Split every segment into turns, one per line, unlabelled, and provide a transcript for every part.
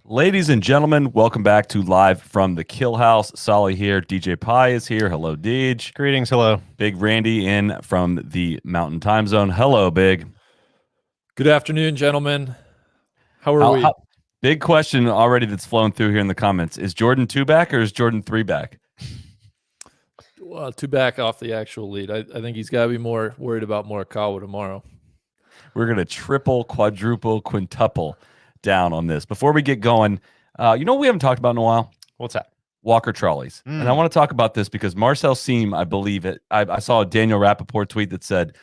Ladies and gentlemen, welcome back to Live from the Kill House. Solly here. DJ Pie is here. Hello, Deej.
Greetings. Hello.
Big Randy in from the Mountain Time Zone. Hello, Big.
Good afternoon, gentlemen. How are we?
Big question already that's flown through here in the comments. Is Jordan 2 back or is Jordan 3 back?
Well, 2 back off the actual lead. I think he's got to be more worried about Morikawa tomorrow.
We're going to triple, quadruple, quintuple down on this. Before we get going, you know what we haven't talked about in a while?
What's that?
Walker trolleys. And I want to talk about this because Marcel Seam, I believe it. I saw a Daniel Rappaport tweet that said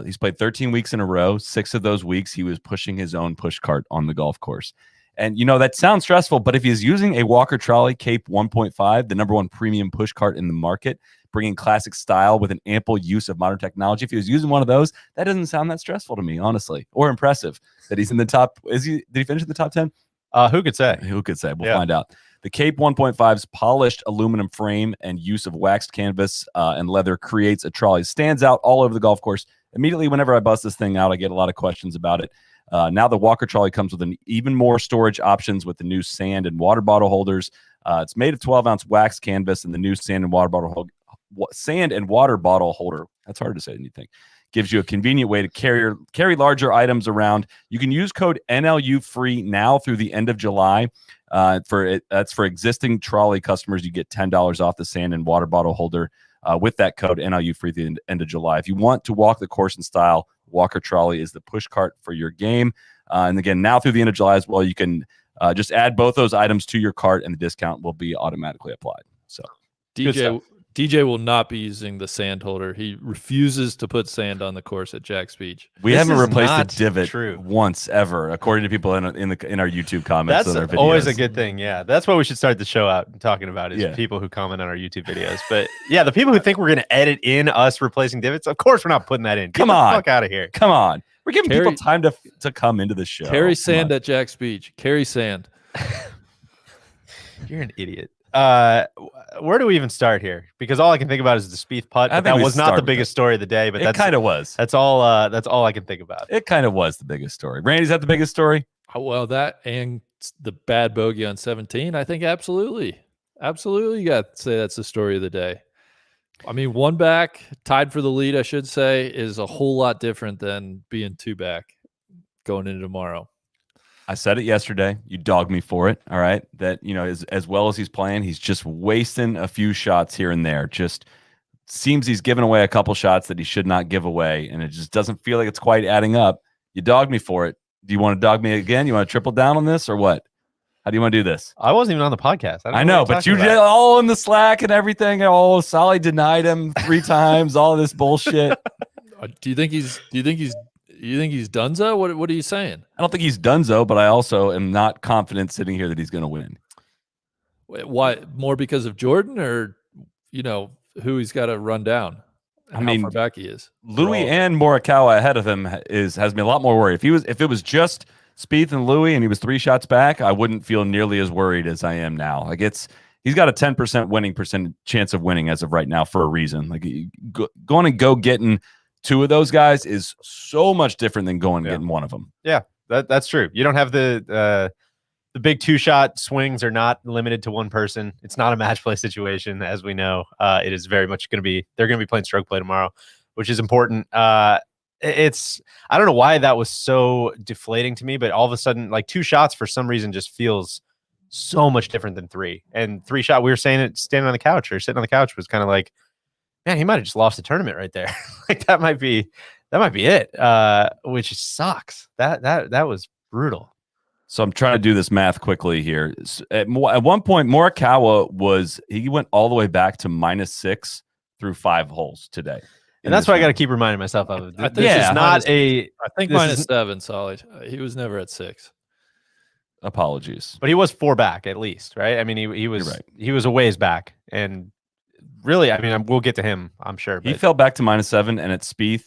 he's played 13 weeks in a row. 6 of those weeks, he was pushing his own push cart on the golf course. And, you know, that sounds stressful, but if he's using a Walker Trolley Cape 1.5, the #1 premium push cart in the market, bringing classic style with an ample use of modern technology, if he was using one of those, that doesn't sound that stressful to me, honestly, or impressive that he's in the top. Did he finish in the top 10?
Who could say?
Who could say? We'll find out. The Cape 1.5's polished aluminum frame and use of waxed canvas and leather creates a trolley. Stands out all over the golf course. Immediately, whenever I bust this thing out, I get a lot of questions about it. Now the Walker Trolley comes with an even more storage options with the new sand and water bottle holders. It's made of 12-ounce wax canvas, and the new sand and water bottle holder. That's harder to say than you think. Gives you a convenient way to carry larger items around. You can use code NLU free now through the end of July. That's for existing trolley customers. You get $10 off the sand and water bottle holder with that code NLU free through the end of July. If you want to walk the course in style, Walker Trolley is the push cart for your game. And again, now through the end of July as well, you can just add both those items to your cart, and the discount will be automatically applied. So
DJ will not be using the sand holder. He refuses to put sand on the course at Jack's Beach.
We haven't replaced the divot once ever, according to people in our YouTube comments.
That's always a good thing. Yeah, that's what we should start the show out talking about is people who comment on our YouTube videos. But yeah, the people who think we're going to edit in us replacing divots, of course we're not putting that in. Get the fuck out of here.
Come on. We're giving people time to come into the show.
Carry sand at Jack's Beach. Carry sand.
You're an idiot. Where do we even start here? Because all I can think about is the Spieth putt. But that was not the biggest story of the day, but that
kind of was.
That's all I can think about.
It kind of was the biggest story. Randy's that the biggest story?
Well, that and the bad bogey on 17. I think absolutely. Absolutely, you got to say that's the story of the day. I mean, 1 back, tied for the lead, I should say, is a whole lot different than being 2 back going into tomorrow.
I said it yesterday. You dogged me for it. All right. That, you know, as well as he's playing, he's just wasting a few shots here and there. Just seems he's giving away a couple shots that he should not give away. And it just doesn't feel like it's quite adding up. You dogged me for it. Do you want to dog me again? You want to triple down on this or what? How do you want to do this?
I wasn't even on the podcast.
I know, but you did all in the Slack and everything. Oh, Solly denied him 3 times. All this bullshit.
Do you think he's donezo? What are you saying?
I don't think he's donezo, but I also am not confident sitting here that he's going to win.
Why? More because of Jordan, or you know who he's got to run down?
I mean,
how far back he is.
Louis and Morikawa ahead of him has me a lot more worried. If it was just Spieth and Louis and he was 3 shots back, I wouldn't feel nearly as worried as I am now. Like he's got a 10% winning chance of winning as of right now for a reason. Like going and getting 2 of those guys is so much different than going and getting 1 of them.
Yeah, that's true. You don't have the big 2-shot swings are not limited to 1 person. It's not a match play situation, as we know. It is very much they're going to be playing stroke play tomorrow, which is important. I don't know why that was so deflating to me, but all of a sudden, like 2 shots for some reason just feels so much different than 3. And 3 shot, we were saying it standing on the couch or sitting on the couch was kind of like, man, he might have just lost the tournament right there. Like that might be it. Which sucks. That was brutal.
So I'm trying to do this math quickly here. At one point, Morikawa went all the way back to -6 through 5 holes today.
And that's what I got to keep reminding myself of. This is not
I think -7, Solid. He was never at 6.
Apologies.
But he was 4 back at least, right? I mean, he was
right.
He was a ways back. And really, I mean, we'll get to him, I'm sure.
He fell back to -7, and at Spieth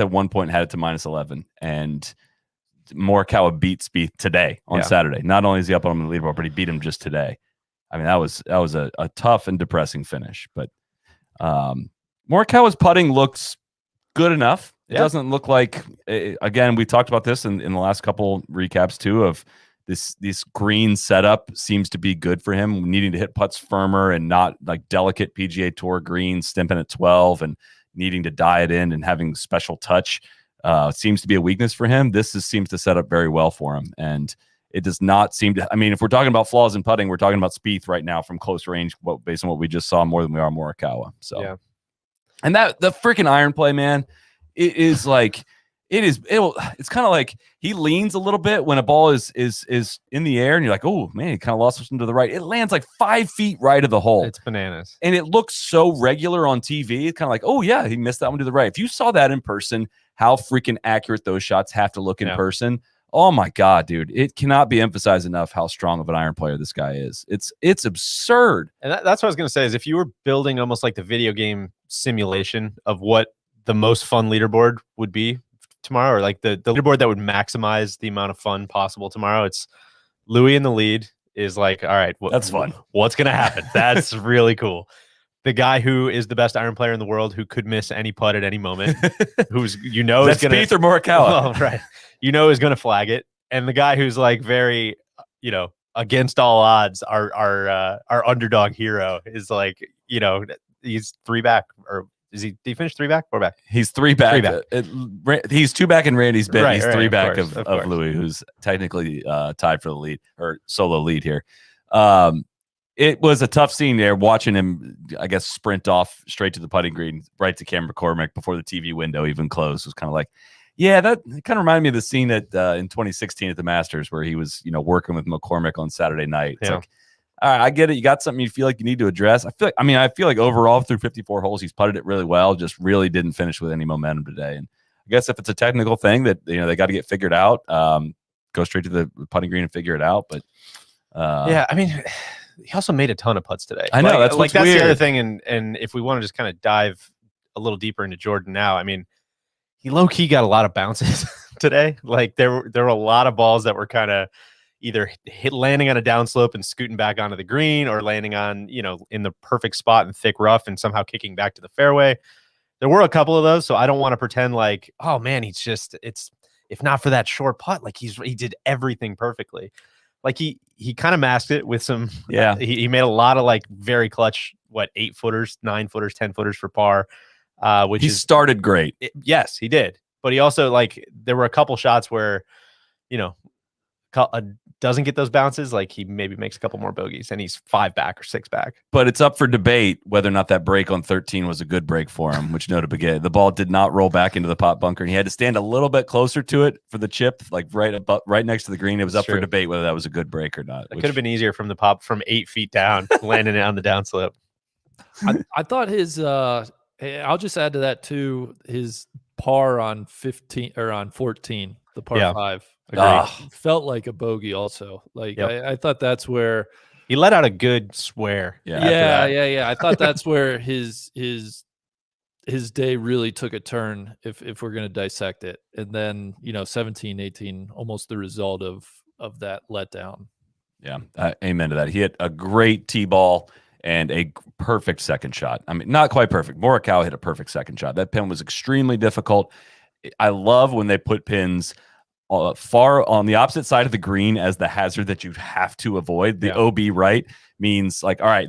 at one point had it to -11. And Morikawa beat Spieth today on Saturday. Not only is he up on the leaderboard, but he beat him just today. I mean, that was a tough and depressing finish. But Morikawa's putting looks good enough. It doesn't look like, again, we talked about this in the last couple recaps too, of this green setup seems to be good for him, needing to hit putts firmer and not like delicate PGA Tour greens, stimping at 12 and needing to diet in and having special touch seems to be a weakness for him. Seems to set up very well for him. And it does not seem to, I mean, if we're talking about flaws in putting, we're talking about Spieth right now from close range, based on what we just saw, more than we are Morikawa. So,
yeah.
And the freaking iron play, man, it is like, it's kind of like he leans a little bit when a ball is in the air and you're like, oh man, he kind of lost something to the right. It lands like 5 feet right of the hole.
It's bananas.
And it looks so regular on TV. It's kind of like, oh yeah, he missed that one to the right. If you saw that in person, how freaking accurate those shots have to look in person. Oh my God, dude. It cannot be emphasized enough how strong of an iron player this guy is. It's absurd.
And that's what I was going to say is if you were building almost like the video game simulation of what the most fun leaderboard would be tomorrow, or like the leaderboard that would maximize the amount of fun possible tomorrow, it's Louis in the lead is like, all right,
that's fun.
What's going to happen? That's really cool. The guy who is the best iron player in the world, who could miss any putt at any moment, who's is going to
Spieth or Morikawa,
well, right? Is going to flag it, and the guy who's like very, against all odds, our underdog hero is like, he's 3 back, or did he finish 3 back, 4 back?
He's 3 back. He's 2 back in Randy's bid.
Right,
he's
right,
3 back
of
of Louis, who's technically tied for the lead or solo lead here. It was a tough scene there, watching him, I guess, sprint off straight to the putting green, right to Cameron McCormick before the TV window even closed. Was kind of like, yeah, that kind of reminded me of the scene in 2016 at the Masters where he was, working with McCormick on Saturday night. It's like, all right, I get it. You got something you feel like you need to address. I feel like overall through 54 holes, he's putted it really well. Just really didn't finish with any momentum today. And I guess if it's a technical thing that they got to get figured out, go straight to the putting green and figure it out. But
yeah, I mean, he also made a ton of putts today.
I know that's
weird. The other thing. And if we want to just kind of dive a little deeper into Jordan now, I mean, he low key got a lot of bounces today. Like there were a lot of balls that were kind of either landing on a downslope and scooting back onto the green, or landing on, in the perfect spot in thick rough and somehow kicking back to the fairway. There were a couple of those. So I don't want to pretend like, oh man, if not for that short putt, like he did everything perfectly. Like he kind of masked it with some, he made a lot of like very clutch, 8 footers, 9 footers, 10 footers for par, which he
started great.
Yes, he did. But he also, like, there were a couple shots where, doesn't get those bounces. Like he maybe makes a couple more bogeys and he's 5 back or 6 back.
But it's up for debate whether or not that break on 13 was a good break for him, which nota begay. The ball did not roll back into the pot bunker, and he had to stand a little bit closer to it for the chip, like right next to the green. It was up for debate whether that was a good break or not.
It could have been easier from the pop from 8 feet down, landing it on the downslope.
I thought his I'll just add to that too, his par on 15 or on 14, the par 5. Felt like a bogey also. Like I thought that's where
he let out a good swear.
Yeah. I thought that's where his day really took a turn if we're going to dissect it. And then, 17, 18, almost the result of that letdown.
Yeah. Amen to that. He hit a great tee ball and a perfect second shot. I mean, not quite perfect. Morikawa hit a perfect second shot. That pin was extremely difficult. I love when they put pins far on the opposite side of the green as the hazard that you have to avoid. The OB right means like, all right,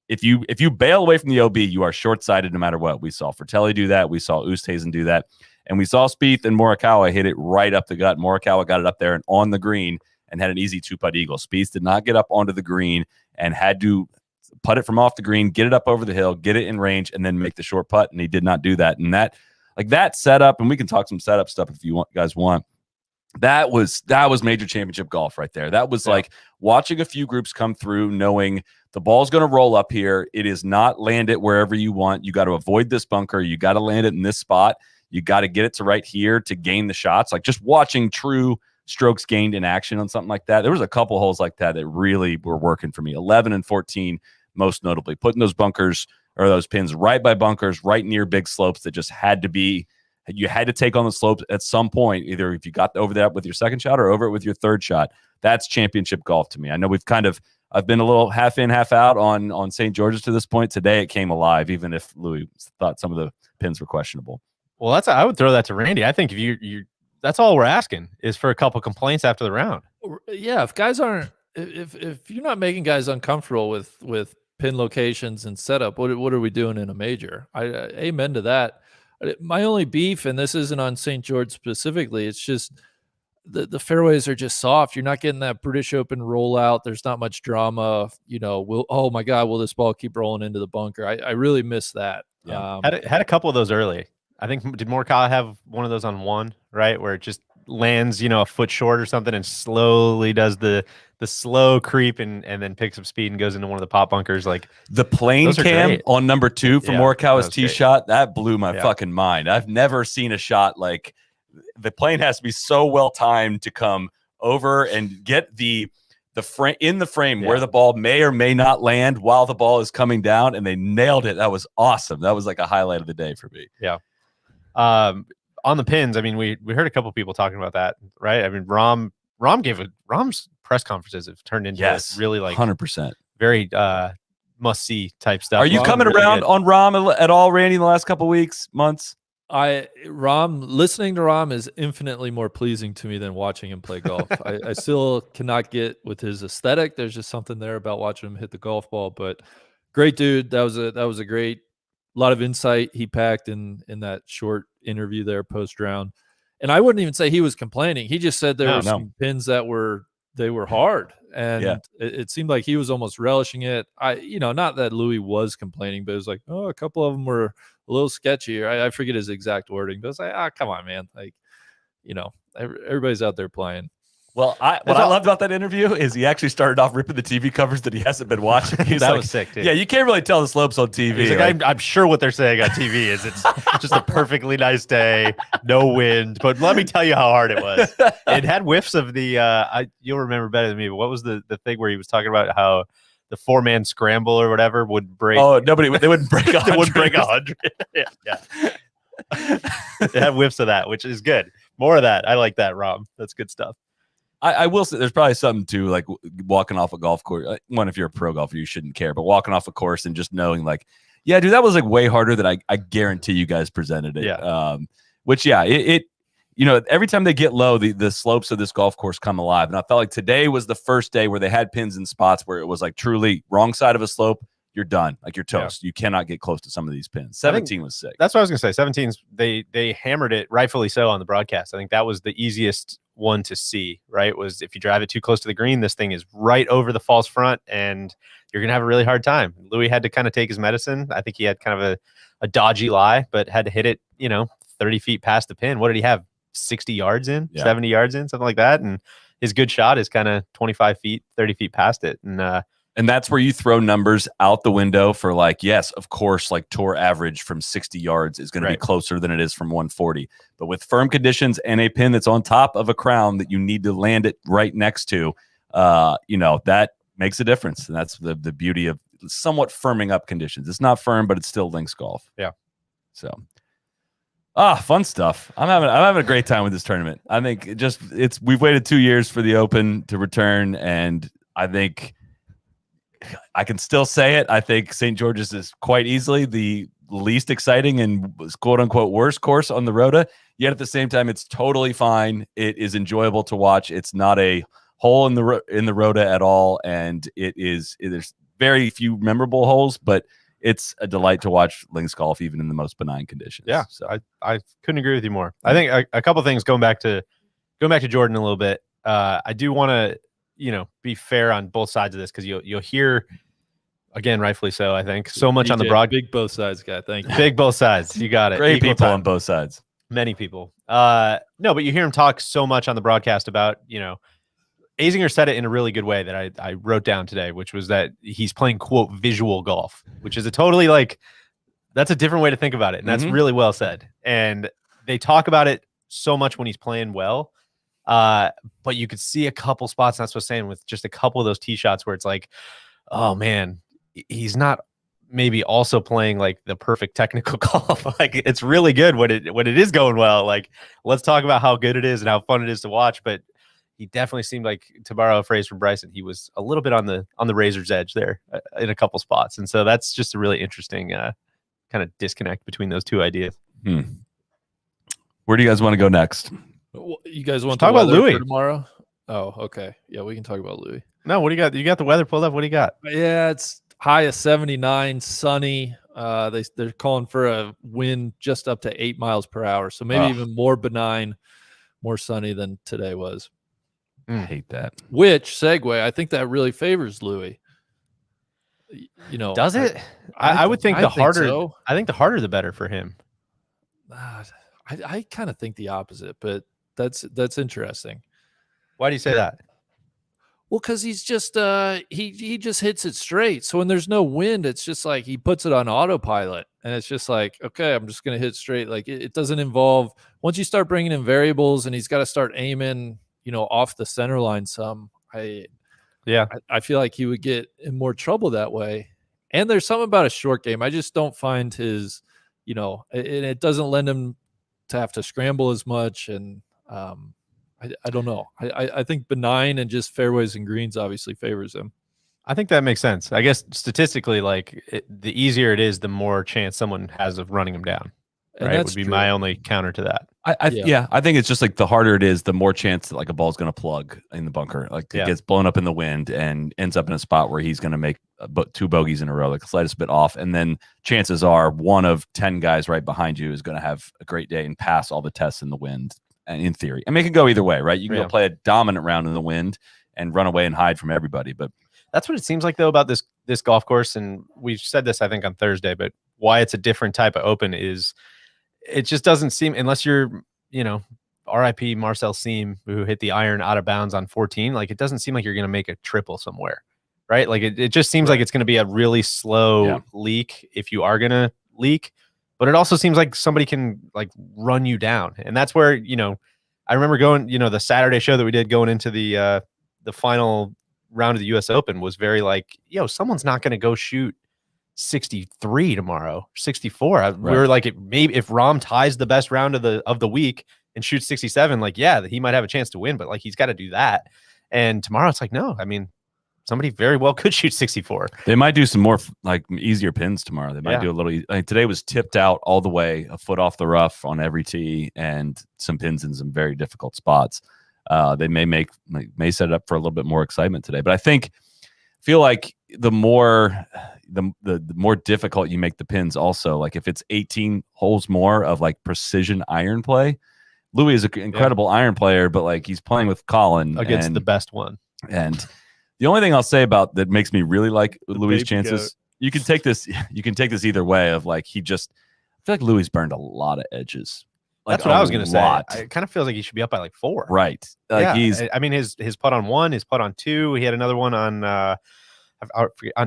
if you bail away from the OB, you are short-sighted no matter what. We saw Fratelli do that. We saw Oosthuizen do that. And we saw Spieth and Morikawa hit it right up the gut. Morikawa got it up there and on the green and had an easy 2-putt eagle. Spieth did not get up onto the green and had to putt it from off the green, get it up over the hill, get it in range, and then make the short putt. And he did not do that. And that setup, and we can talk some setup stuff if you guys want. That was major championship golf right there. That was like watching a few groups come through, knowing the ball's going to roll up here. It is not land it wherever you want. You got to avoid this bunker. You got to land it in this spot. You got to get it to right here to gain the shots. Like just watching true strokes gained in action on something like that. There was a couple holes like that really were working for me. 11 and 14, most notably, putting those bunkers or those pins right by bunkers, right near big slopes that just had to be. You had to take on the slopes at some point, either if you got over that with your second shot or over it with your third shot. That's championship golf to me. I know I've been a little half in, half out on St. George's to this point. Today it came alive, even if Louis thought some of the pins were questionable.
Well, I would throw that to Randy. I think if you that's all we're asking is for a couple complaints after the round.
Yeah, if guys aren't, if you're not making guys uncomfortable with pin locations and setup, what are we doing in a major? I amen to that. My only beef, and this isn't on St. George specifically, it's just the fairways are just soft. You're not getting that British Open rollout. There's not much drama. Oh my God, will this ball keep rolling into the bunker? I really miss that.
Yeah.
Had a couple of those early. I think did Morikawa have one of those on one, right, where it just lands, a foot short or something, and slowly does the slow creep and then picks up speed and goes into one of the pop bunkers. Like
the plane
those are
cam
great.
on number 2 for
Yeah,
Morikawa's
that was
tee
great.
shot, that blew my fucking mind. I've never seen a shot like the plane has to be so well timed to come over and get the frame in the frame where the ball may or may not land while the ball is coming down, and they nailed it. That was awesome. That was like a highlight of the day for me.
Yeah. On the pins, I mean, we heard a couple people talking about that, right? I mean, Rom's press conferences have turned into really like
100%.
very must see type stuff.
Are you coming around on Rom at all, Randy, in the last couple weeks, months?
Listening to Rom is infinitely more pleasing to me than watching him play golf. I still cannot get with his aesthetic. There's just something there about watching him hit the golf ball. But great dude. That was a great, lot of insight he packed in that short interview there post round. And I wouldn't even say he was complaining. He just said there were some pins that were hard, and it seemed like he was almost relishing it. Not that Louis was complaining, but it was like, a couple of them were a little sketchy. I forget his exact wording, but it's like, come on, man. Like, everybody's out there playing.
Well, what I loved about that interview is he actually started off ripping the TV covers that he hasn't been watching.
That was sick, too.
Yeah, you can't really tell the slopes on TV.
He's like, I'm sure what they're saying on TV is it's just a perfectly nice day, no wind. But let me tell you how hard it was. It had whiffs of the you'll remember better than me, but what was the thing where he was talking about how the 4-man scramble or whatever would break?
Oh, they wouldn't break 100.
They wouldn't break 100. Yeah. It had whiffs of that, which is good. More of that. I like that, Rob. That's good stuff.
I will say there's probably something to like walking off a golf course. One, if you're a pro golfer, you shouldn't care, but walking off a course and just knowing like, yeah, dude, that was like way harder than I guarantee you guys presented it.
Yeah.
Every time they get low, the slopes of this golf course come alive. And I felt like today was the first day where they had pins in spots where it was like truly wrong side of a slope. You're done. Like you're toast. Yeah. You cannot get close to some of these pins. 17 was sick.
That's what I was going to say. 17's they hammered it rightfully so on the broadcast. I think that was the easiest one to see, right? Was if you drive it too close to the green, this thing is right over the false front and you're going to have a really hard time. Louis had to kind of take his medicine. I think he had kind of a dodgy lie, but had to hit it, 30 feet past the pin. What did he have? 60 yards in, 70 yards in, something like that. And his good shot is kind of 25 feet, 30 feet past it.
And that's where you throw numbers out the window for like, yes, of course, like tour average from 60 yards is going to be closer than it is from 140. But with firm conditions and a pin that's on top of a crown that you need to land it right next to, that makes a difference. And that's the beauty of somewhat firming up conditions. It's not firm, but it's still links golf.
Yeah.
So, fun stuff. I'm having a great time with this tournament. I think we've waited 2 years for the Open to return, and I think I can still say it. I think St. George's is quite easily the least exciting and quote unquote worst course on the Rota. Yet at the same time, it's totally fine. It is enjoyable to watch. It's not a hole in the Rota at all, and there's very few memorable holes, but it's a delight to watch links golf even in the most benign conditions.
Yeah,
so
I couldn't agree with you more. I think a couple things going back to Jordan a little bit. I do want to be fair on both sides of this because you'll hear, again, rightfully so, I think, so much on the broad.
Big both sides guy. Thank you.
Big both sides. You got it.
Great people on both sides.
Many people. No, but you hear him talk so much on the broadcast about, Azinger said it in a really good way that I wrote down today, which was that he's playing, quote, visual golf, which is a totally that's a different way to think about it. And that's really well said. And they talk about it so much when he's playing well. But you could see a couple spots, that's what I was saying, with just a couple of those tee shots where it's like, oh man, he's not maybe also playing like the perfect technical golf. Like it's really good when it is going well. Like let's talk about how good it is and how fun it is to watch. But he definitely seemed like, to borrow a phrase from Bryson, he was a little bit on the razor's edge there in a couple spots. And so that's just a really interesting kind of disconnect between those two ideas.
Where do you guys want to go next?
You guys want
to talk about Louis
tomorrow? Oh, okay. Yeah, we can talk about Louis.
No, what do you got? You got the weather pulled up. What do you got?
Yeah, it's high of 79, sunny. They're calling for a wind just up to 8 miles per hour, so maybe even more benign, more sunny than today was.
I hate that.
Which segue, I think that really favors Louis. You know,
Does it? I would think the harder.
So.
I think the harder the better for him.
I kind of think the opposite, but that's interesting.
Why do you say that?
Well, because he's just he just hits it straight. So when there's no wind, it's just like he puts it on autopilot, and it's just like, okay, I'm just gonna hit straight. Like it doesn't involve, once you start bringing in variables, and he's got to start aiming, off the center line some. I feel like he would get in more trouble that way. And there's something about a short game. I just don't find his, and it doesn't lend him to have to scramble as much. And I don't know. I think benign and just fairways and greens obviously favors him.
I think that makes sense. I guess statistically, the easier it is, the more chance someone has of running him down.
And
right?
That's
Would be
true.
my only counter to that.
I think it's just like the harder it is, the more chance that like a ball's going to plug in the bunker. Like it gets blown up in the wind and ends up in a spot where he's going to make 2 bogeys in a row, like the slightest bit off. And then chances are one of 10 guys right behind you is going to have a great day and pass all the tests in the wind. And in theory, I mean, it can go either way, right? You can go play a dominant round in the wind and run away and hide from everybody. But
that's what it seems like though about this golf course. And we've said this, I think, on Thursday, but why it's a different type of open is it just doesn't seem, unless you're, RIP Marcel Siem, who hit the iron out of bounds on 14, like it doesn't seem like you're going to make a triple somewhere, right? Like it just seems like it's going to be a really slow leak if you are going to leak. But it also seems like somebody can like run you down. And that's where, I remember going, the Saturday show that we did going into the final round of the US Open was very like, someone's not going to go shoot 63 tomorrow, 64. We were like, maybe if Rahm ties the best round of the week and shoots 67, like, he might have a chance to win, but like, he's got to do that. And tomorrow it's like, no, I mean, somebody very well could shoot 64.
They might do some more like easier pins tomorrow. They might do a little. Today was tipped out all the way, a foot off the rough on every tee, and some pins in some very difficult spots. They may set it up for a little bit more excitement today. But I feel like the more difficult you make the pins, also like if it's 18 holes more of like precision iron play. Louis is an incredible iron player, but like he's playing with Colin
against the best one.
And the only thing I'll say about that makes me really like Louis' chances, you can take this either way of like I feel like Louis burned a lot of edges. Like
that's what I was gonna say. It kind of feels like he should be up by like 4.
Right. Like
I mean his putt on 1, his putt on 2, he had another one on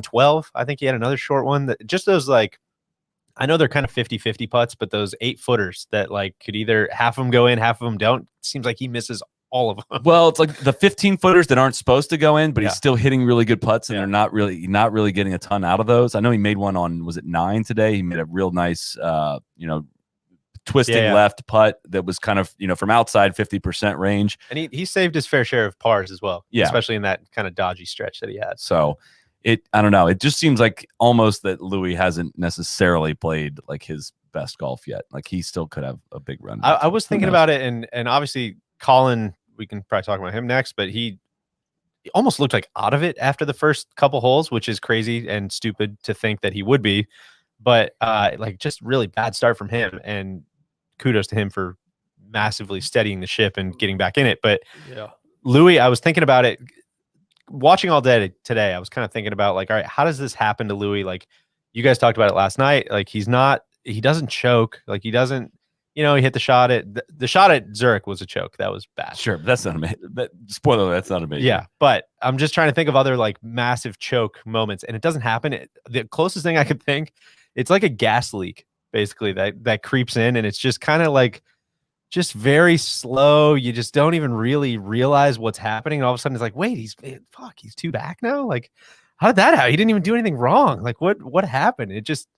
12. I think he had another short one that just those like, I know they're kind of 50-50 putts, but those 8-footers that like could either half of them go in, half of them don't. Seems like he misses all of them.
Well, it's like the 15-footers that aren't supposed to go in, but he's still hitting really good putts, and they're not really getting a ton out of those. I know he made one on, was it 9 today? He made a real nice, twisting left putt that was kind of, from outside 50% range.
And he saved his fair share of pars as well, especially in that kind of dodgy stretch that he had.
So I don't know. It just seems like almost that Louis hasn't necessarily played like his best golf yet. Like he still could have a big run.
I was thinking about it, and obviously Colin, we can probably talk about him next, but he almost looked like out of it after the first couple holes, which is crazy and stupid to think that he would be. But like just really bad start from him, and kudos to him for massively steadying the ship and getting back in it. But Louis, I was thinking about it. Watching all day today, I was kind of thinking about like, all right, how does this happen to Louis? Like you guys talked about it last night. Like he doesn't choke. Like he doesn't, he hit the shot at the shot at Zurich was a choke. That was bad.
Sure. But that's not amazing. Spoiler, that's not amazing.
Yeah. But I'm just trying to think of other like massive choke moments, and it doesn't happen. The closest thing I could think, it's like a gas leak basically that creeps in, and it's just kind of like, just very slow. You just don't even really realize what's happening. And all of a sudden it's like, wait, he's 2 back now. Like, how did that happen? He didn't even do anything wrong. Like what happened? It just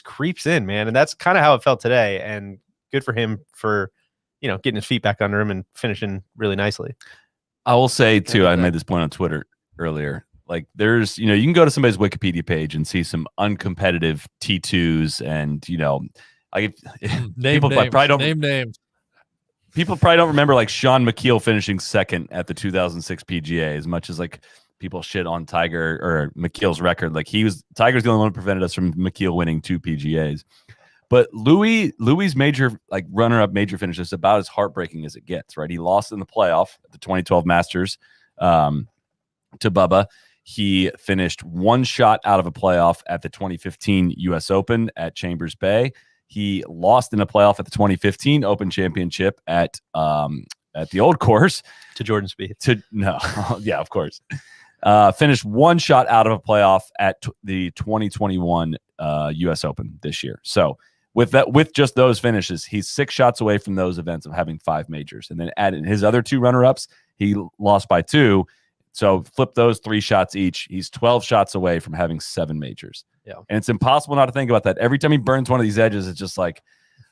creeps in, man. And that's kind of how it felt today. And good for him for, getting his feet back under him and finishing really nicely.
I will say too, I made this point on Twitter earlier. Like there's, you can go to somebody's Wikipedia page and see some uncompetitive T2s and, people probably don't
name names.
people probably don't remember like Sean McKeel finishing second at the 2006 PGA as much as like people shit on Tiger or McKeel's record. Like Tiger's the only one who prevented us from McKeel winning 2 PGAs. But Louis's major like runner-up major finish is about as heartbreaking as it gets, right? He lost in the playoff at the 2012 Masters to Bubba. He finished 1 shot out of a playoff at the 2015 U.S. Open at Chambers Bay. He lost in a playoff at the 2015 Open Championship at the old course
to Jordan Spieth.
Yeah, of course. Finished 1 shot out of a playoff at the 2021 U.S. Open this year. So with just those finishes, he's 6 shots away from those events of having 5 majors. And then added his other 2 runner-ups, he lost by 2. So flip those 3 shots each. He's 12 shots away from having 7 majors.
Yeah.
And it's impossible not to think about that. Every time he burns one of these edges, it's just like,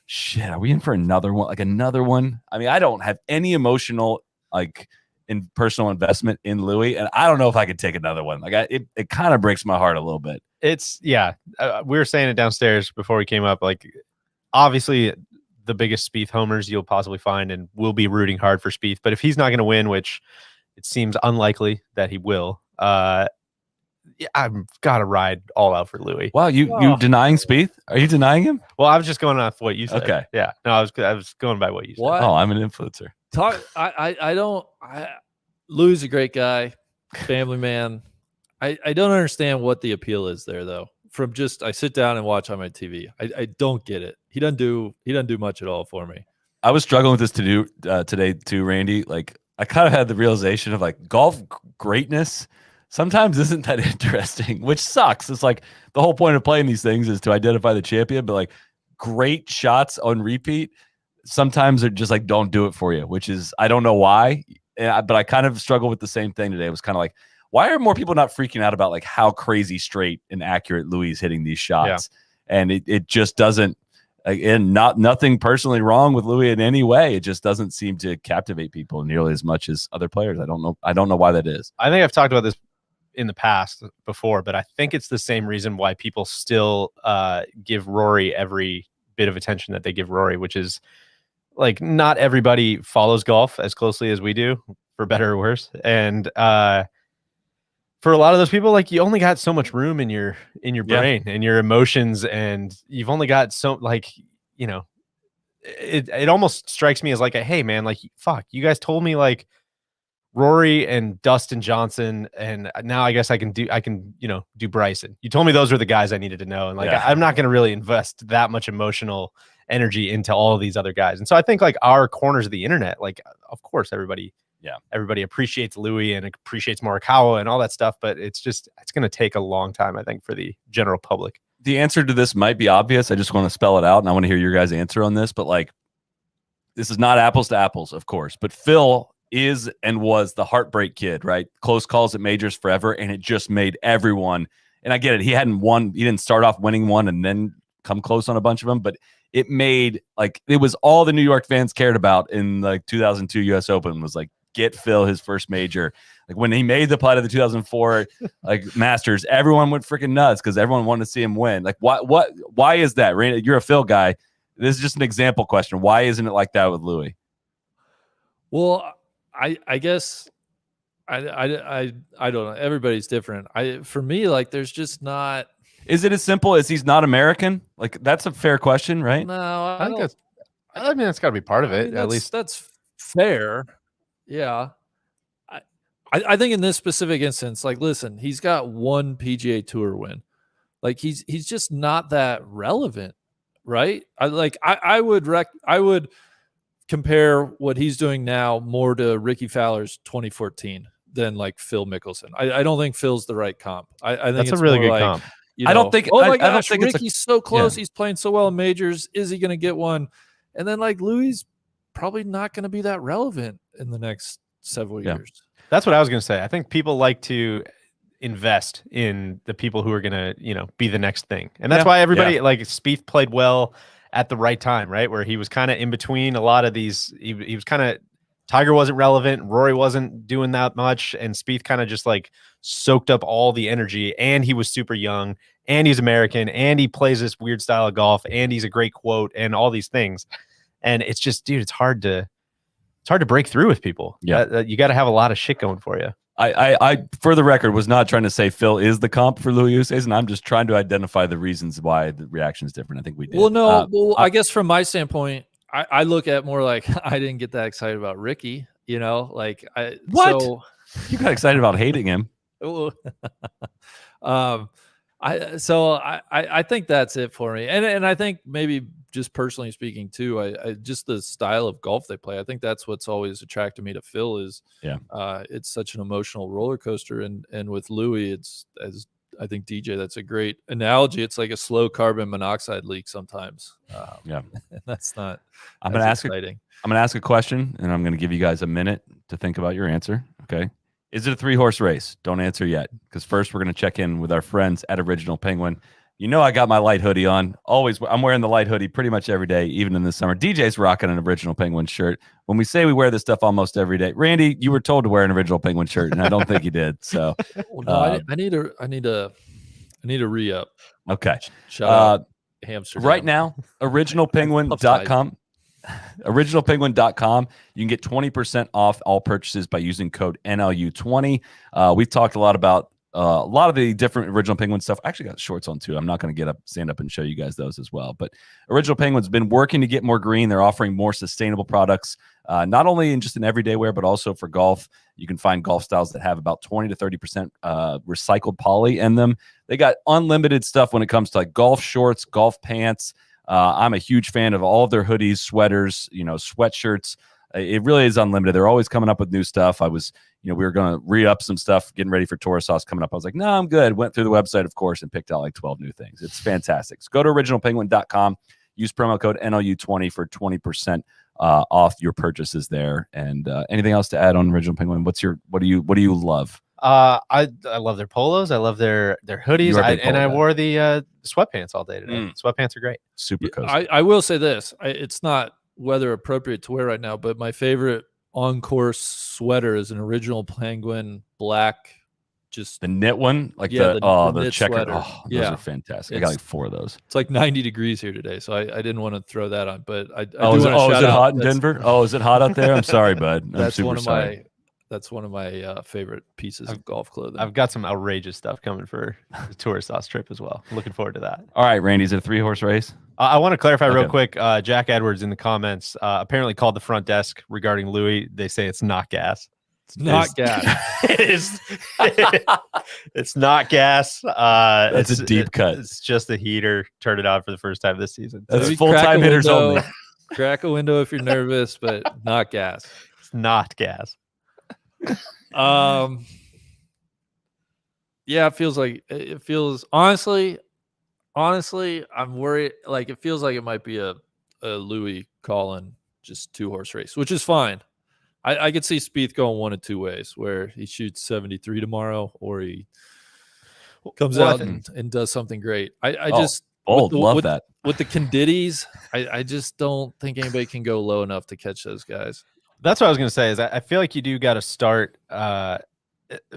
shit, are we in for another one? Like another one? I mean, I don't have any emotional, like, in personal investment in Louis, and I don't know if I could take another one. Like, it kind of breaks my heart a little bit.
It's, yeah. We were saying it downstairs before we came up. Like, obviously, the biggest Spieth homers you'll possibly find, and we'll be rooting hard for Spieth. But if he's not going to win, which it seems unlikely that he will, yeah, I've got to ride all out for Louis.
Wow, you denying Spieth? Are you denying him?
Well, I was just going off what you said.
Okay.
Yeah. No, I was going by what you said.
What?
Oh, I'm an influencer.
Louis is a great guy, family man. I don't understand what the appeal is there though. From just I sit down and watch on my TV. I don't get it. He doesn't do much at all for me.
I was struggling with this today too, Randy. Like I kind of had the realization of like golf greatness sometimes isn't that interesting, which sucks. It's like the whole point of playing these things is to identify the champion, but like great shots on repeat sometimes are just like don't do it for you, which is I don't know why. But I kind of struggle with the same thing today. It was kind of like, why are more people not freaking out about like how crazy straight and accurate Louis is hitting these shots? Yeah. And it just doesn't, again, nothing personally wrong with Louis in any way. It just doesn't seem to captivate people nearly as much as other players. I don't know why that is.
I think I've talked about this in the past before, but I think it's the same reason why people still give Rory every bit of attention that they give Rory, which is like not everybody follows golf as closely as we do, for better or worse. And for a lot of those people, like you only got so much room in your brain and your emotions, and you've only got so like, you know, it almost strikes me as like a, hey man, like fuck, you guys told me like Rory and Dustin Johnson, and now I guess I can do Bryson. You told me those were the guys I needed to know, and like I'm not going to really invest that much emotional energy into all of these other guys. And so I think like our corners of the internet, like of course everybody appreciates Louis and appreciates Morikawa and all that stuff, but it's going to take a long time, I think, for the general public.
The answer to this might be obvious. I just want to spell it out, and I want to hear your guys' answer on this. But like, this is not apples to apples, of course, but Phil is and was the heartbreak kid, right? Close calls at majors forever, and it just made everyone, and I get it, he didn't start off winning one and then come close on a bunch of them, but it made like it was all the New York fans cared about in like 2002 US Open was like get Phil his first major. Like when he made the putt of the 2004 like Masters, everyone went freaking nuts because everyone wanted to see him win. Like why is that? Randy, you're a Phil guy. This is just an example question. Why isn't it like that with Louis?
Well, I guess I don't know. Everybody's different. For me, like there's just not.
Is it as simple as he's not American? Like that's a fair question, right?
No,
I mean that's got to be part of it. At least
that's fair. Yeah. I think in this specific instance, like, listen, he's got 1 PGA Tour win. Like he's just not that relevant, right? I would compare what he's doing now more to Ricky Fowler's 2014 than like Phil Mickelson. I don't think Phil's the right comp. I think
that's
it's
a really good
like,
comp.
I
don't think.
Oh my
I
gosh,
don't think
Ricky's so close. He's playing so well in majors. Is he going to get one? And then like Louis probably not going to be that relevant in the next several years.
That's what I was going to say. I think people like to invest in the people who are going to, be the next thing. And that's why everybody like Spieth played well at the right time, right? Where he was kind of in between a lot of these. He was kind of, Tiger wasn't relevant. Rory wasn't doing that much. And Spieth kind of just like soaked up all the energy, and he was super young, and he's American, and he plays this weird style of golf, and he's a great quote and all these things. And it's just, dude, it's hard to it's hard to break through with people.
Yeah.
You got to have a lot of shit going for you.
I, for the record, was not trying to say Phil is the comp for Louis Oosthuizen. I'm just trying to identify the reasons why the reaction is different. I think we did.
Well, no. I guess from my standpoint, I look at more like I didn't get that excited about Ricky. You know, like
What?
So,
you got excited about hating him.
I think that's it for me, and I think maybe just personally speaking too, I just the style of golf they play. I think that's what's always attracted me to Phil is it's such an emotional roller coaster, and with Louis, it's as I think DJ, that's a great analogy. It's like a slow carbon monoxide leak sometimes. And that's not.
I'm gonna ask a question, and I'm gonna give you guys a minute to think about your answer. Okay. Is it a 3-horse race? Don't answer yet, because first we're going to check in with our friends at Original Penguin. You know I got my light hoodie on. Always, I'm wearing the light hoodie pretty much every day, even in the summer. DJ's rocking an Original Penguin shirt. When we say we wear this stuff almost every day, Randy, you were told to wear an Original Penguin shirt, and I don't think you did. So,
well, no, I need a re-up.
Okay.
Shout out Hamster.
Right now, originalpenguin.com. originalpenguin.com. You can get 20% off all purchases by using code NLU20. We've talked a lot about a lot of the different Original Penguin stuff. I actually got shorts on too. I'm not going to stand up and show you guys those as well. But Original Penguin's been working to get more green. They're offering more sustainable products, not only in just an everyday wear, but also for golf. You can find golf styles that have about 20 to 30% recycled poly in them. They got unlimited stuff when it comes to like golf shorts, golf pants. I'm a huge fan of all of their hoodies, sweaters, sweatshirts. It really is unlimited. They're always coming up with new stuff. We were going to re-up some stuff, getting ready for Tour Sauce coming up. I was like, no, I'm good. Went through the website, of course, and picked out like 12 new things. It's fantastic. So go to originalpenguin.com. Use promo code NLU20 for 20% off your purchases there. And anything else to add on Original Penguin? What do you love?
I love their polos. I love their hoodies. I wore the sweatpants all day today. Sweatpants are great.
Super cozy.
I will say this. It's not weather appropriate to wear right now, but my favorite on-course sweater is an Original Penguin black. Just
the knit one, like the checker.
Sweater.
Oh, those are fantastic. I got like 4 of those.
It's like 90 degrees here today, so I didn't want to throw that on. But is it
hot in Denver? Oh, is it hot out there? I'm sorry, bud.
That's one of my favorite pieces of golf clothing.
I've got some outrageous stuff coming for the Tour Sauce trip as well. Looking forward to that.
All right, Randy, is it a 3-horse race?
I want to clarify real quick. Jack Edwards in the comments apparently called the front desk regarding Louis. They say it's not gas.
It's not gas.
It's not gas.
That's a deep cut.
It's just the heater. Turn it on for the first time this season.
That's full-time hitters only.
Crack a window if you're nervous, but not gas.
It's not gas.
Yeah, it feels honestly, I'm worried. Like it feels like it might be a Louis Collin just 2-horse race, which is fine. I could see Spieth going one of 2 ways, where he shoots 73 tomorrow, or he comes out and does something great. I just
love that
with the Condittis. I just don't think anybody can go low enough to catch those guys.
That's what I was going to say. Is I feel like you do got to start.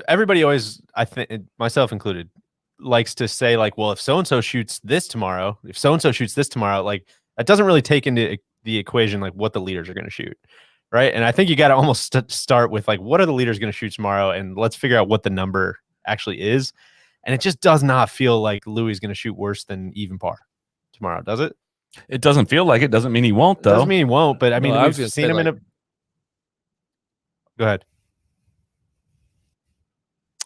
Everybody always, I think, myself included, likes to say like, well, if so and so shoots this tomorrow, like that doesn't really take into the equation like what the leaders are going to shoot. Right. And I think you got to almost start with like, what are the leaders going to shoot tomorrow? And let's figure out what the number actually is. And it just does not feel like Louis is going to shoot worse than even par tomorrow, does it?
It doesn't feel like it. Doesn't mean he won't, though.
Doesn't mean he won't. But I mean, we've seen him in a. Go ahead.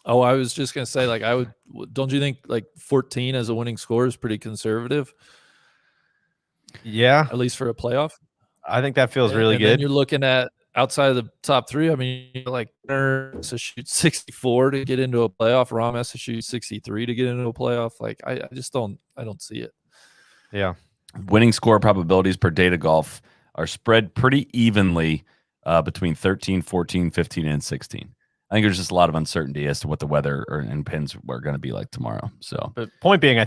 Oh, I was just going to say, like, don't you think like 14 as a winning score is pretty conservative?
Yeah.
At least for a playoff.
I think that feels really good.
Then you're looking at outside of the top 3. I mean, like Turner has to shoot 64 to get into a playoff. Rahm has to shoot 63 to get into a playoff. Like I don't see it.
Yeah.
Winning score probabilities per data golf are spread pretty evenly between 13, 14, 15, and 16. I think there's just a lot of uncertainty as to what the weather and pins are going to be like tomorrow. So,
but point being,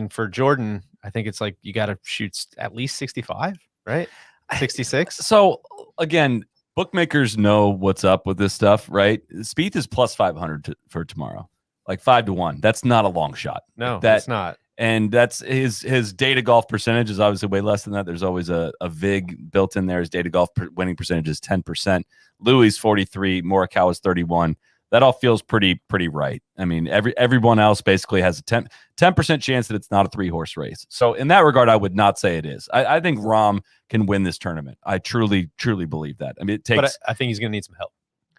for Jordan, I think it's like you got to shoot at least 65, right? 66.
So again, bookmakers know what's up with this stuff, right? Spieth is plus 500 for tomorrow, like 5 to 1. That's not a long shot.
No,
that's
not.
And that's his data golf percentage is obviously way less than that. There's always a VIG built in there. His data golf winning percentage is 10%. Louis 43, Morikawa is 31. That all feels pretty right. I mean, everyone else basically has a 10% chance that it's not a 3-horse race. So in that regard, I would not say it is. I think Rahm can win this tournament. I truly believe that. I mean, it takes.
But I think he's going to need some help.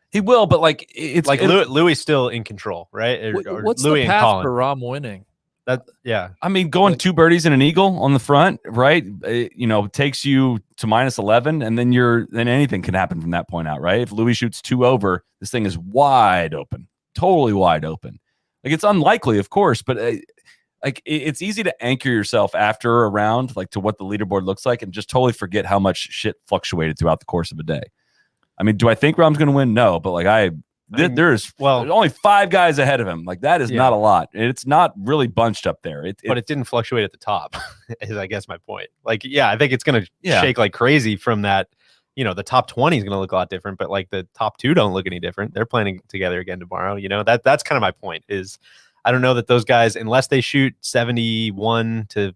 He will, but like it's
like Louis still in control, right?
What's
Louis
the
and
path
Colin.
for Rahm winning?
I mean, going 2 birdies and an eagle on the front, right? It takes you to -11, and then anything can happen from that point out, right? If Louis shoots 2 over, this thing is wide open, totally wide open. Like it's unlikely, of course, but it's easy to anchor yourself after a round, like to what the leaderboard looks like, and just totally forget how much shit fluctuated throughout the course of a day. I mean, do I think Rahm's going to win? No, but like there's only 5 guys ahead of him. Like that is not a lot. It's not really bunched up there. But
it didn't fluctuate at the top, is I guess my point. Like, I think it's going to shake like crazy from that. The top 20 is going to look a lot different, but like the top 2 don't look any different. They're playing together again tomorrow. That's kind of my point is I don't know that those guys, unless they shoot 71 to,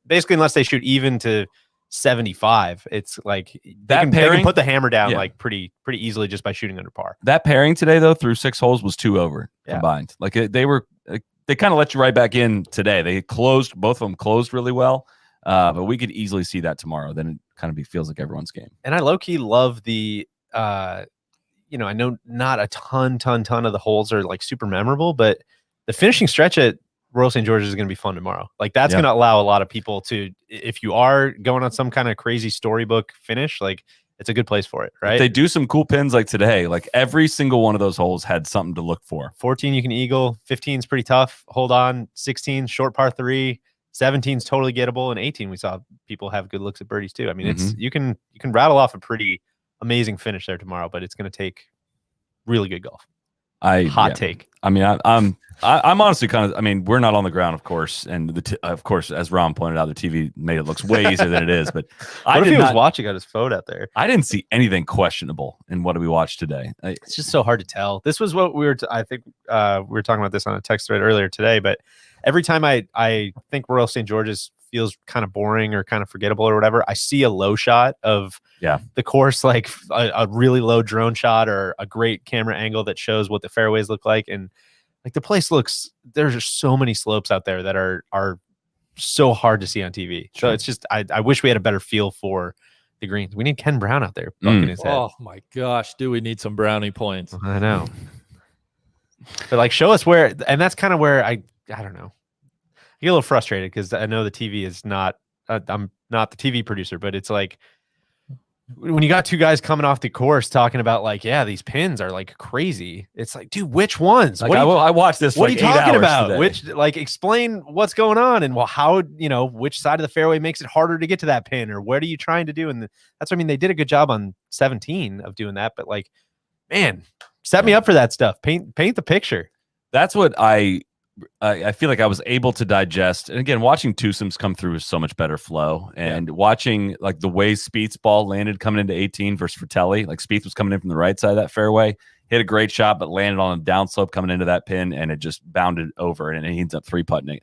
basically unless they shoot even to 75, it's like they can put the hammer down like pretty easily just by shooting under par.
That pairing today though through 6 holes was 2 over combined. Like they kind of let you right back in today. They closed, both of them closed really well, but we could easily see that tomorrow. Then it kind of feels like everyone's game.
And I low-key love the I know not a ton of the holes are like super memorable, but the finishing stretch at Royal St. George's is going to be fun tomorrow. Like that's going to allow a lot of people to, if you are going on some kind of crazy storybook finish, like it's a good place for it, right?
If they do some cool pins like today, like every single one of those holes had something to look for.
14 you can eagle, 15 is pretty tough. Hold on, 16 short par 3, 17 is totally gettable, and 18 we saw people have good looks at birdies too. I mean, it's you can rattle off a pretty amazing finish there tomorrow, but it's going to take really good golf. Hot take.
I mean, I'm honestly kind of. I mean, we're not on the ground, of course, and of course, as Rahm pointed out, the TV made it look way easier than it is. But
what if he was watching on his phone out there?
I didn't see anything questionable in what we watched today.
It's just so hard to tell. This was what we were. I think we were talking about this on a text thread earlier today. But every time I think Royal St. George's feels kind of boring or kind of forgettable or whatever, I see a low shot of the course, like a really low drone shot or a great camera angle that shows what the fairways look like. And like the place looks, there's just so many slopes out there that are so hard to see on TV. So it's just, I wish we had a better feel for the greens. We need Ken Brown out there bucking his head.
Oh my gosh, do we need some brownie points?
I know. But like show us where, and that's kind of where I don't know. I get a little frustrated because I know the TV is not, I'm not the TV producer, but it's like when you got 2 guys coming off the course talking about like, these pins are like crazy. It's like, dude, which ones?
Like, I watched this.
What
like
are you talking about?
Today.
Which, like, explain what's going on and how, which side of the fairway makes it harder to get to that pin, or what are you trying to do? And that's what I mean. They did a good job on 17 of doing that, but like, man, set me up for that stuff. Paint the picture.
That's what I feel like I was able to digest. And again, watching twosomes come through is so much better flow. And watching like the way Spieth's ball landed coming into 18 versus Fratelli, like Spieth was coming in from the right side of that fairway, hit a great shot, but landed on a downslope coming into that pin, and it just bounded over, and he ends up three-putting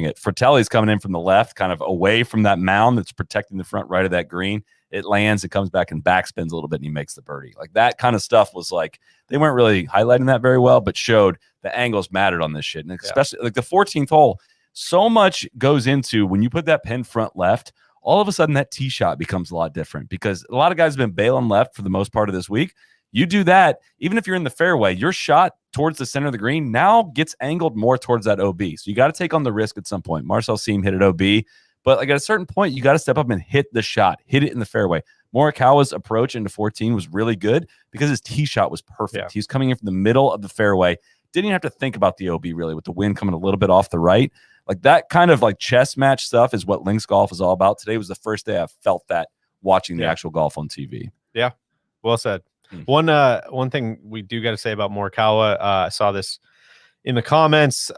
it. Fratelli's coming in from the left, kind of away from that mound that's protecting the front right of that green. It lands, it comes back and backspins a little bit, and he makes the birdie. Like that kind of stuff was like, they weren't really highlighting that very well, but showed the angles mattered on this shit. And especially like the 14th hole, so much goes into when you put that pin front left, all of a sudden that tee shot becomes a lot different, because a lot of guys have been bailing left for the most part of this week. You do that, even if you're in the fairway, your shot towards the center of the green now gets angled more towards that OB. So you got to take on the risk at some point. Marcel Siem hit it OB, but like at a certain point, you got to step up and hit the shot, hit it in the fairway. Morikawa's approach into 14 was really good because his tee shot was perfect. He's coming in from the middle of the fairway. Didn't even have to think about the OB really, with the wind coming a little bit off the right. Like that kind of like chess match stuff is what links golf is all about. Today was the first day I felt that watching the actual golf on TV.
Yeah, well said. One thing we do got to say about Morikawa, I saw this in the comments.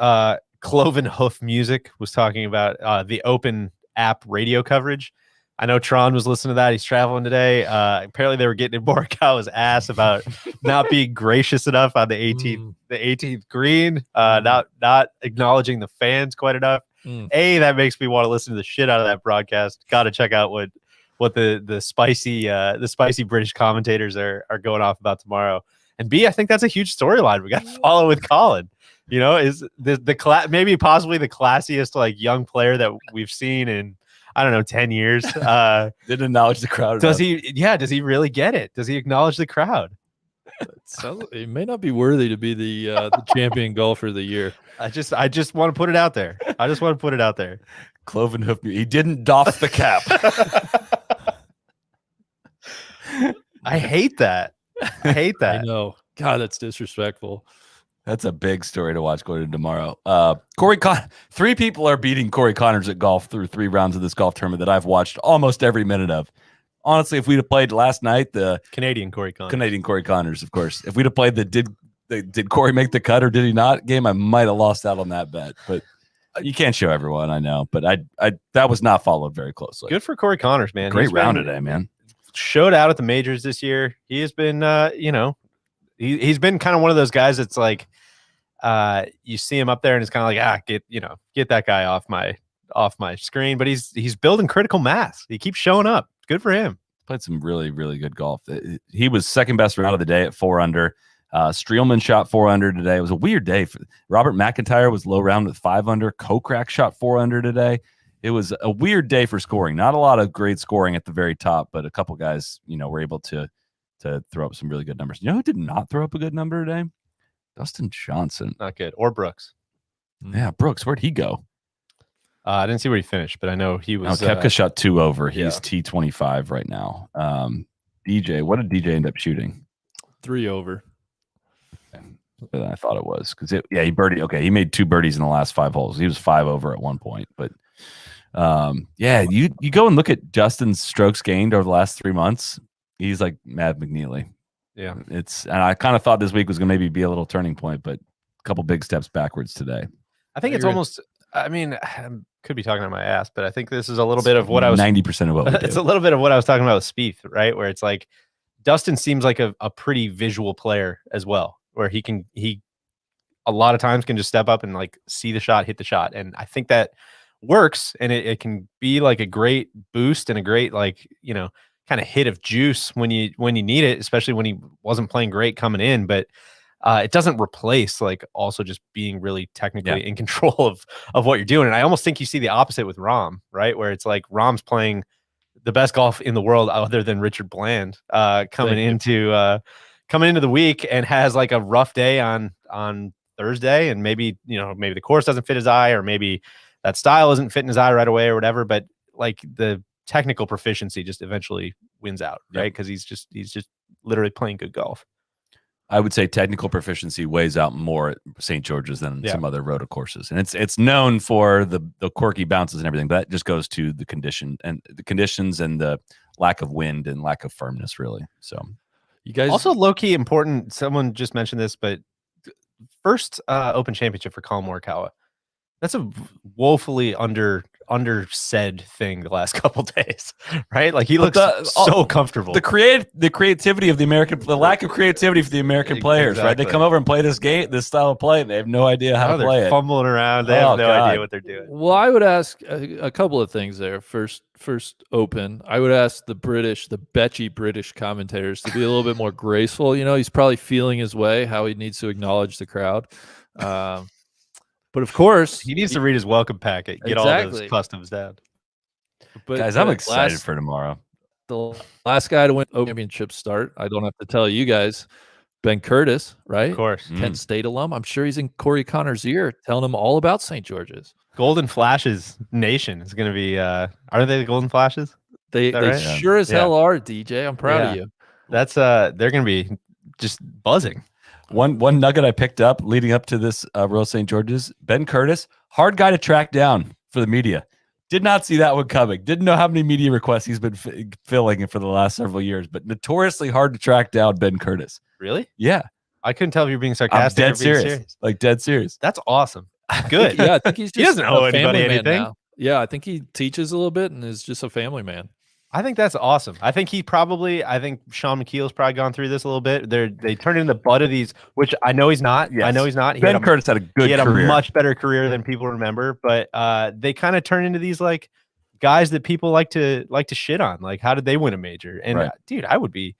Cloven Hoof Music was talking about the Open app radio coverage. I know Tron was listening to that. He's traveling today. Apparently, they were getting in Morikawa's ass about not being gracious enough on the 18th green, not acknowledging the fans quite enough. That makes me want to listen to the shit out of that broadcast. Got to check out what the spicy British commentators are going off about tomorrow. And B, I think that's a huge storyline we got to follow with Colin. You know, is maybe possibly the classiest like young player that we've seen in, I don't know, 10 years.
Didn't acknowledge the crowd.
Does he? Yeah. Does he really get it? Does he acknowledge the crowd?
It may not be worthy to be the champion golfer of the year.
I just want to put it out there. I just want to put it out there.
Cloven hoof. He didn't doff the cap.
I hate that. I hate that.
I know. God, that's disrespectful.
That's a big story to watch going into tomorrow. Three people are beating Corey Connors at golf through 3 rounds of this golf tournament that I've watched almost every minute of. Honestly, if we'd have played last night, the
Canadian Corey
Connors, of course. If we'd have played the did Corey make the cut or did he not game, I might have lost out on that bet. But you can't show everyone, I know. But I that was not followed very closely.
Good for Corey Connors, man.
Great round today, man.
Showed out at the majors this year. He has been, he's been kind of one of those guys that's like, you see him up there and it's kind of like, get that guy off my screen. But he's building critical mass. He keeps showing up. Good for him.
Played some really, really good golf. He was second best round of the day at 4 under. Streelman shot 4 under today. It was a weird day. Robert McIntyre was low round with 5 under. Kokrak shot 4 under today. It was a weird day for scoring. Not a lot of great scoring at the very top, but a couple guys, were able to throw up some really good numbers. You know who did not throw up a good number today? Dustin Johnson.
Not good. Or Brooks.
Yeah, Brooks. Where'd he go?
I didn't see where he finished, but I know he was.
Kepka shot 2 over. He's T25 right now. DJ, what did DJ end up shooting?
3 over.
Than I thought it was because he birdied. Okay, he made 2 birdies in the last 5 holes. He was 5 over at one point, but you go and look at Justin's strokes gained over the last 3 months. He's like Mad McNeely.
Yeah,
and I kind of thought this week was going to maybe be a little turning point, but a couple big steps backwards today.
I think it's almost. I mean, I could be talking on my ass, but I think this is a little bit of what I was
90% of what we do.
It's a little bit of what I was talking about with Spieth, right? Where it's like Dustin seems like a pretty visual player as well, where he a lot of times can just step up and like see the shot, hit the shot. And I think that works. And it can be like a great boost and a great, like, kind of hit of juice when you need it, especially when he wasn't playing great coming in. But it doesn't replace like also just being really technically in control of what you're doing. And I almost think you see the opposite with Rahm, right? Where it's like Rahm's playing the best golf in the world other than Richard Bland coming into the week and has like a rough day on Thursday. And maybe the course doesn't fit his eye, or maybe that style isn't fitting his eye right away or whatever. But like the technical proficiency just eventually wins out, right? Because he's just literally playing good golf.
I would say technical proficiency weighs out more at St. George's than some other roto courses, and it's known for the quirky bounces and everything. But that just goes to the conditions and the lack of wind and lack of firmness, really. So,
you guys
also low key important. Someone just mentioned this, but first Open Championship for Colin Morikawa. That's a woefully undersaid thing the last couple days, right? Like he looks so comfortable.
The creativity of the lack of creativity for the American players, right? They come over and play this style of play, and they have no idea how to play it.
Fumbling around, they have no idea what they're doing.
Well, I would ask a couple of things there. First Open, I would ask the betchy British commentators to be a little bit more graceful. He's probably feeling his way, how he needs to acknowledge the crowd. But of course,
he needs to read his welcome packet, get all those customs down.
But
guys, I'm excited for tomorrow.
The last guy to win Open Championship start, I don't have to tell you guys, Ben Curtis, right?
Of course.
Kent State alum. I'm sure he's in Corey Connors' ear telling him all about St. George's.
Golden Flashes Nation is going to be, aren't they the Golden Flashes?
They sure as hell are, DJ. I'm proud of you.
That's they're going to be just buzzing.
One nugget I picked up leading up to this Royal St. George's, Ben Curtis, hard guy to track down for the media. Did not see that one coming. Didn't know how many media requests he's been filling for the last several years, but notoriously hard to track down Ben Curtis.
Really?
Yeah.
I couldn't tell if you're being sarcastic.
I'm dead serious. Like dead serious.
That's awesome. Good.
I think he's just
he doesn't owe anybody anything.
now. Yeah, I think he teaches a little bit and is just a family man.
I think that's awesome. I think Sean McKeel's probably gone through this a little bit. They turned into the butt of these, which I know he's not.
Yes.
I know he's not.
Ben Curtis had a good
He had
career.
a much better career than people remember, but they kind of turn into these like guys that people like to shit on. Like, how did they win a major? And dude, I would be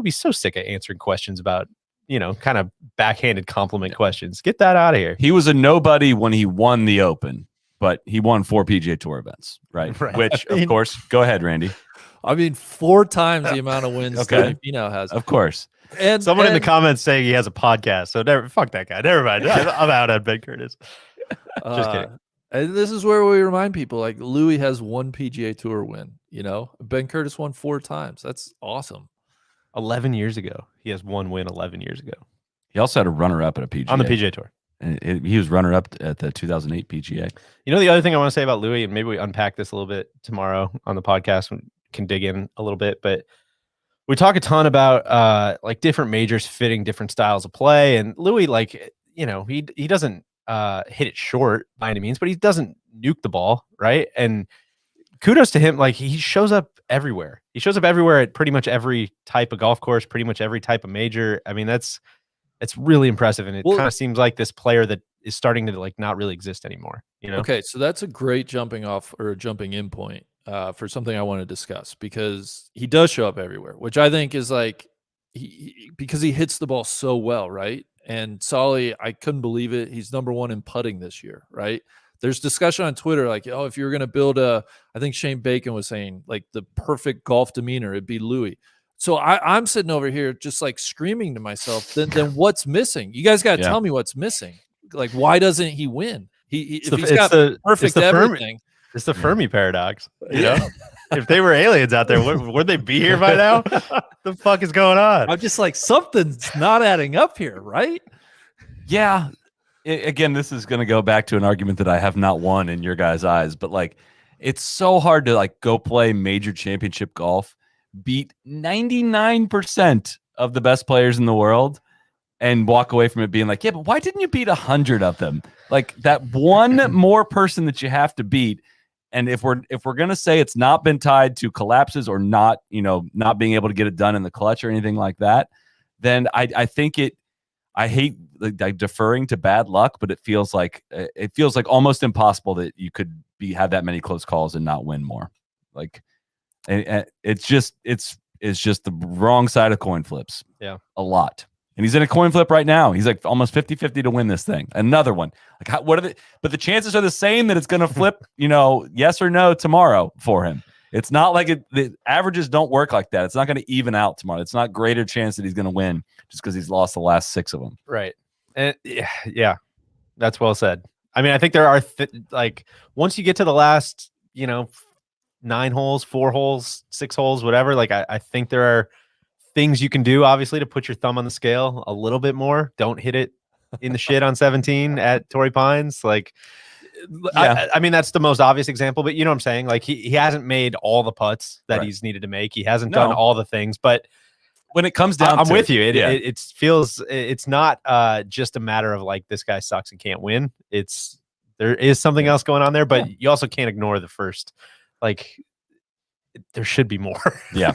so sick of answering questions about, kind of backhanded compliment questions. Get that out of here.
He was a nobody when he won the Open, but he won 4 PGA Tour events, right? Which, of course, go ahead, Randy.
I mean, 4 times the amount of wins that Finau has.
Of course.
And someone in the comments saying he has a podcast, so fuck that guy. Never mind. I'm out on Ben Curtis. Just kidding.
And this is where we remind people, like, Louis has 1 PGA Tour win. Ben Curtis won 4 times. That's awesome.
11 years ago, he has 1 win. 11 years ago,
he also had a runner-up at a PGA
on the PGA Tour.
He was runner-up at the 2008 PGA.
The other thing I want to say about Louis, and maybe we unpack this a little bit tomorrow on the podcast, we can dig in a little bit, but we talk a ton about like different majors fitting different styles of play. And Louis, like, he doesn't hit it short by any means, but he doesn't nuke the ball, right? And kudos to him. Like, he shows up everywhere. He shows up everywhere at pretty much every type of golf course, pretty much every type of major. I mean, it's really impressive, and it kind of seems like this player that is starting to like not really exist anymore.
Okay, so that's a great jumping in point for something I want to discuss, because he does show up everywhere, which I think is like because he hits the ball so well, right? And Solly, I couldn't believe it. He's number 1 in putting this year, right? There's discussion on Twitter like, oh, if you were going to build I think Shane Bacon was saying like the perfect golf demeanor, it'd be Louis. So I'm sitting over here just like screaming to myself, then what's missing? You guys got to tell me what's missing. Like, why doesn't he win? If he's got perfect everything.
It's the Fermi paradox. If they were aliens out there, would they be here by now? The fuck is going on?
I'm just like, something's not adding up here, right?
Yeah. Again, this is going to go back to an argument that I have not won in your guys' eyes, but like, it's so hard to like go play major championship golf, beat 99% of the best players in the world, and walk away from it being like, yeah, but why didn't you beat 100 of them? Like, that one more person that you have to beat. And if we're gonna say it's not been tied to collapses or not, not being able to get it done in the clutch or anything like that, then I think I hate like deferring to bad luck, but it feels like almost impossible that you could have that many close calls and not win more. Like, and it's just the wrong side of coin flips.
Yeah,
a lot. And he's in a coin flip right now. He's like almost 50-50 to win this thing. Another one. Like, but the chances are the same that it's going to flip, yes or no tomorrow for him. It's not like the averages don't work like that. It's not going to even out tomorrow. It's not greater chance that he's going to win just because he's lost the last 6 of them.
Right. And yeah, that's well said. I mean, I think there are like, once you get to the last, 9 holes, 4 holes, 6 holes, whatever, like I think there are things you can do, obviously, to put your thumb on the scale a little bit more. Don't hit it in the shit on 17 at Torrey Pines. Like, yeah. I mean, that's the most obvious example, but you know what I'm saying? Like, he hasn't made all the putts that he's needed to make. He hasn't done all the things, but
when it comes down
I'm
to
with you. It feels, it's not just a matter of like, this guy sucks and can't win. There is something else going on there, but you also can't ignore the first, like, there should be more. Yeah.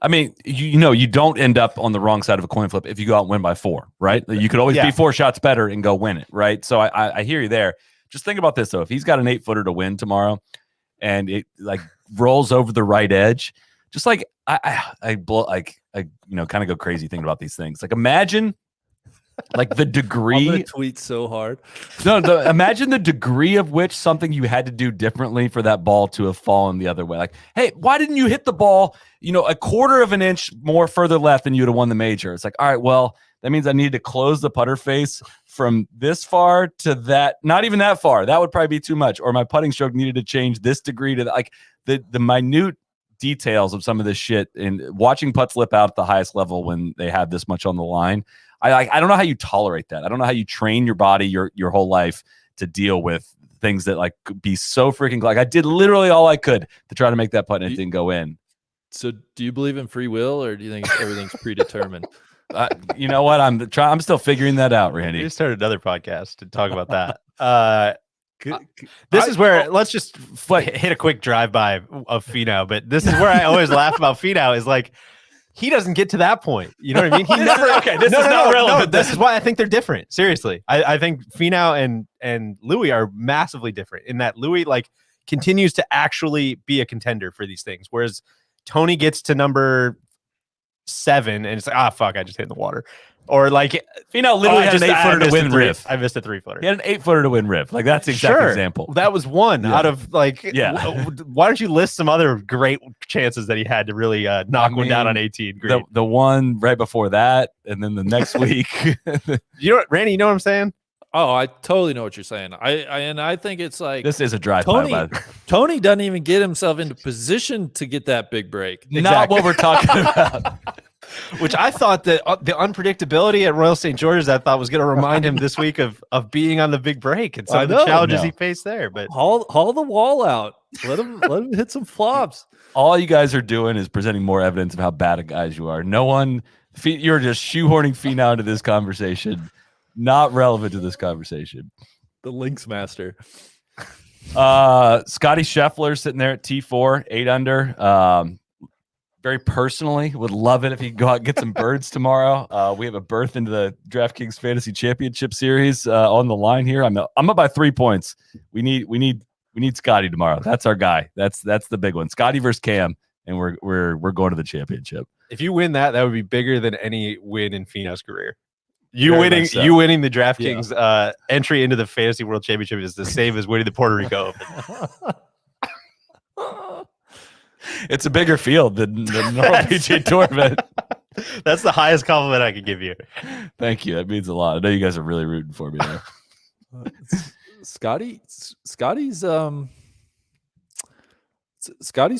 I mean, you don't end up on the wrong side of a coin flip if you go out and win by 4, right? You could always be 4 shots better and go win it, right? So I hear you there. Just think about this though. If he's got an 8-footer to win tomorrow and it like rolls over the right edge, just like I kind of go crazy thinking about these things. Like, imagine like the degree.
I'm gonna tweet so hard.
Imagine the degree of which something you had to do differently for that ball to have fallen the other way. Like, hey, why didn't you hit the ball, a quarter of an inch more further left than you'd have won the major? It's like, all right, well, that means I needed to close the putter face from this far to that, not even that far. That would probably be too much. Or my putting stroke needed to change this degree to like the minute details of some of this shit, and watching putts flip out at the highest level when they have this much on the line. I don't know how you tolerate that. I don't know how you train your body your whole life to deal with things that like could be so freaking like I did literally all I could to try to make that putt and it didn't go in.
So do you believe in free will, or do you think everything's predetermined?
You know what? I'm still figuring that out, Randy.
You started another podcast to talk about that. This is where let's just hit a quick drive-by of Finau. But this is where I always laugh about Finau is like he doesn't get to that point. You know what I mean? He never.
This is not relevant.
This is why I think they're different. Seriously, I think Finau and Louis are massively different in that Louis like continues to actually be a contender for these things, whereas Tony gets to number 7 and it's like, fuck, I just hit in the water. Or like
Finau literally had an 8-footer to win Riff.
I missed a 3-footer.
He had an 8-footer to win Riff. Like that's the exact example.
That was one out of like.
Yeah.
Why don't you list some other great chances that he had to really knock one down on 18? Great.
The one right before that, and then the next week.
You know what, Randy? You know what I'm saying?
Oh, I totally know what you're saying. I think it's like
this is a drive-by.
Tony doesn't even get himself into position to get that big break.
Exactly. Not what we're talking about.
Which I thought that the unpredictability at Royal St. George's, I thought was going to remind him this week of being on the big break and some of the challenges he faced there. But
haul the wall out. Let him hit some flops.
All you guys are doing is presenting more evidence of how bad a guys you are. No one, you're just shoehorning Finau into this conversation. Not relevant to this conversation.
The Lynx master.
Scotty Scheffler sitting there at T4, 8 under. Very personally, would love it if he could go out and get some birds tomorrow. We have a berth into the DraftKings Fantasy Championship Series on the line here. I'm up by 3 points. We need Scotty tomorrow. That's our guy. That's the big one. Scotty versus Cam, and we're going to the championship.
If you win that would be bigger than any win in Finau's career. You winning the DraftKings entry into the Fantasy World Championship is the same as winning the Puerto Rico Open.
It's a bigger field than the normal PGA Tour event.
That's the highest compliment I could give you.
Thank you. That means a lot. I know you guys are really rooting for me there.
Scotty's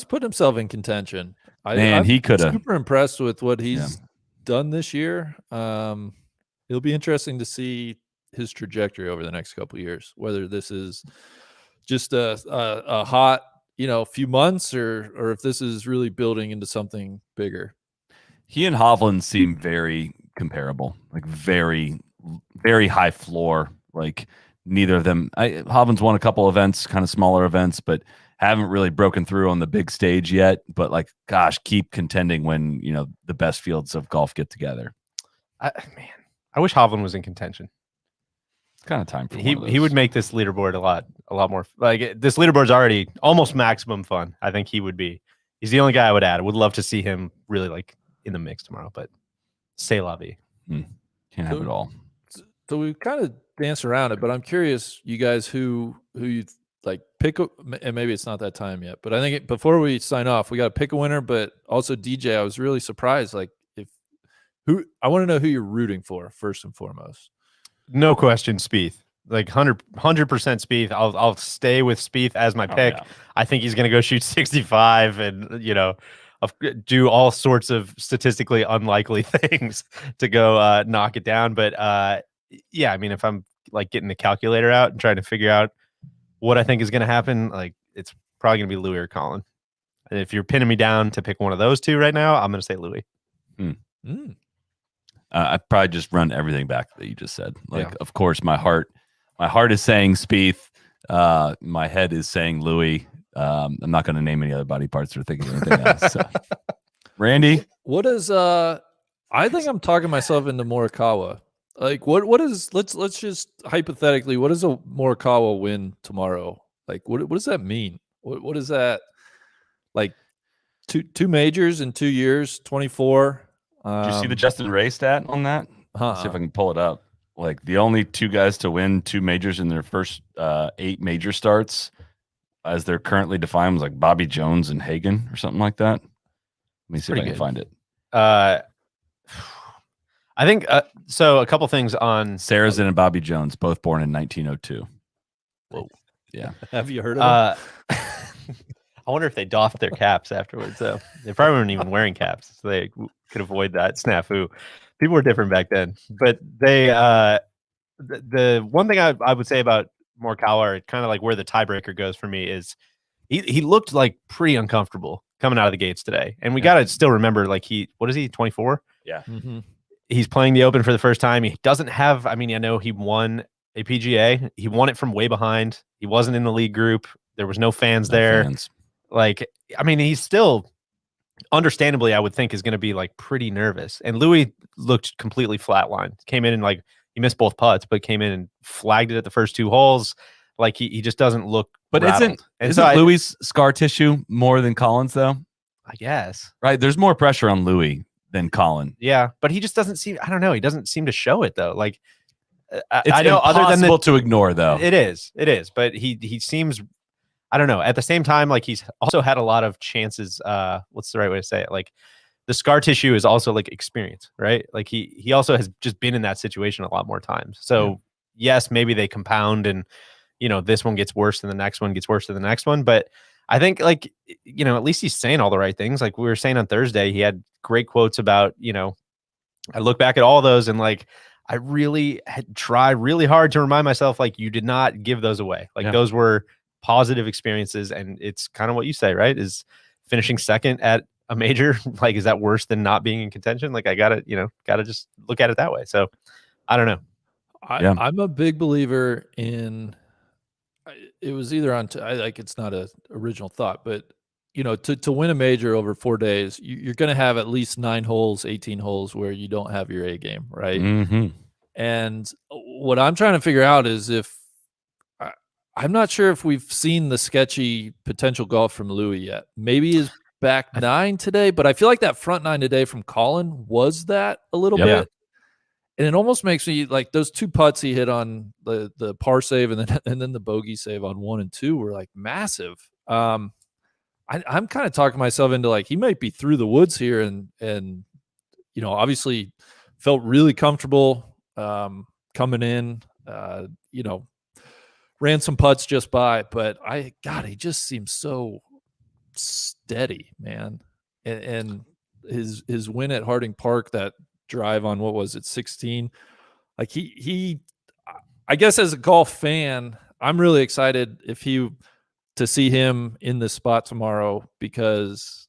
put himself in contention.
Man, he could have.
Super impressed with what he's done this year. It'll be interesting to see his trajectory over the next couple of years, whether this is just a hot, few months or if this is really building into something bigger.
He and Hovland seem very comparable, like very, very high floor. Like neither of them. Hovland's won a couple events, kind of smaller events, but haven't really broken through on the big stage yet. But like, gosh, keep contending when the best fields of golf get together.
I wish Hovland was in contention.
It's kind of time for
he would make this leaderboard a lot more. Like this leaderboard's already almost maximum fun. I think he would be. He's the only guy I would add. I would love to see him really like in the mix tomorrow. But c'est la vie.
Can't have it all.
So we kind of dance around it, but I'm curious, you guys, who you like pick, and maybe it's not that time yet. But I think before we sign off, we got to pick a winner. But also DJ, I was really surprised. Like I want to know who you're rooting for first and foremost.
No question, Spieth. Like 100% Spieth. I'll stay with Spieth as my pick. Yeah. I think he's going to go shoot 65 and do all sorts of statistically unlikely things to go knock it down. But I mean, if I'm like getting the calculator out and trying to figure out what I think is going to happen, like it's probably going to be Louis or Colin. And if you're pinning me down to pick one of those two right now, I'm going to say Louis.
I'd probably just run everything back that you just said. Like, of course, my heart is saying Spieth. My head is saying Louis. I'm not going to name any other body parts or think of anything else. So. Randy,
what is? I think I'm talking myself into Morikawa. Like, what is? Let's just hypothetically, what does a Morikawa win tomorrow? Like, what does that mean? What is that? Like, two majors in 2 years, 24.
Did you see the Justin Ray stat on that? See if I can pull it up. Like the only two guys to win 2 majors in their first 8 major starts, as they're currently defined, was like Bobby Jones and Hagen or something like that. Let me see if I can find it.
I think so. A couple things on
Sarazen and Bobby Jones, both born in 1902.
Whoa,
yeah.
Have you heard of them?
I wonder if they doffed their caps afterwards. So they probably weren't even wearing caps, so they could avoid that snafu. People were different back then, but they the one thing I would say about Morikawa, kind of like where the tiebreaker goes for me, is he looked like pretty uncomfortable coming out of the gates today, and we got to still remember, like, what is he, 24?
Yeah.
Mm-hmm.
He's playing the Open for the first time. He doesn't have. I mean, I know he won a PGA. He won it from way behind. He wasn't in the lead group. There was no fans there.
Fans.
Like, I mean, he's still, understandably, I would think, is going to be like pretty nervous. And Louis looked completely flatlined. Came in and like he missed both putts, but came in and flagged it at the first 2 holes. Like he just doesn't look.
But
rattled.
isn't Louis' scar tissue more than Colin's though?
I guess.
Right. There's more pressure on Louis than Colin.
Yeah, but he just doesn't seem. I don't know. He doesn't seem to show it though. Like
It's
I know, other than
to ignore though.
It is. But he seems. I don't know. At the same time, like he's also had a lot of chances. What's the right way to say it? Like the scar tissue is also like experience, right? Like he also has just been in that situation a lot more times. So yes, maybe they compound, and this one gets worse than the next one, gets worse than the next one. But I think at least he's saying all the right things. Like we were saying on Thursday, he had great quotes about, I look back at all those and like, I really try really hard to remind myself, like, you did not give those away. Like those were positive experiences. And it's kind of what you say, right? Is finishing second at a major, like, is that worse than not being in contention? Like I gotta just look at it that way. So I don't know.
I'm a big believer in, it was either on, it's not a original thought, but to win a major over 4 days, you're going to have at least 9 holes, 18 holes where you don't have your A game, right?
Mm-hmm.
And what I'm trying to figure out is if I'm not sure if we've seen the sketchy potential golf from Louis yet. Maybe his back 9 today, but I feel like that front 9 today from Colin was that a little bit. And it almost makes me like those 2 putts he hit on the par save and then the bogey save on 1 and 2 were like massive. I'm kind of talking myself into like he might be through the woods here and obviously felt really comfortable coming in. Ran some putts just by, but he just seems so steady, man. And his win at Harding Park, that drive on what was it, 16? Like he I guess as a golf fan, I'm really excited to see him in this spot tomorrow because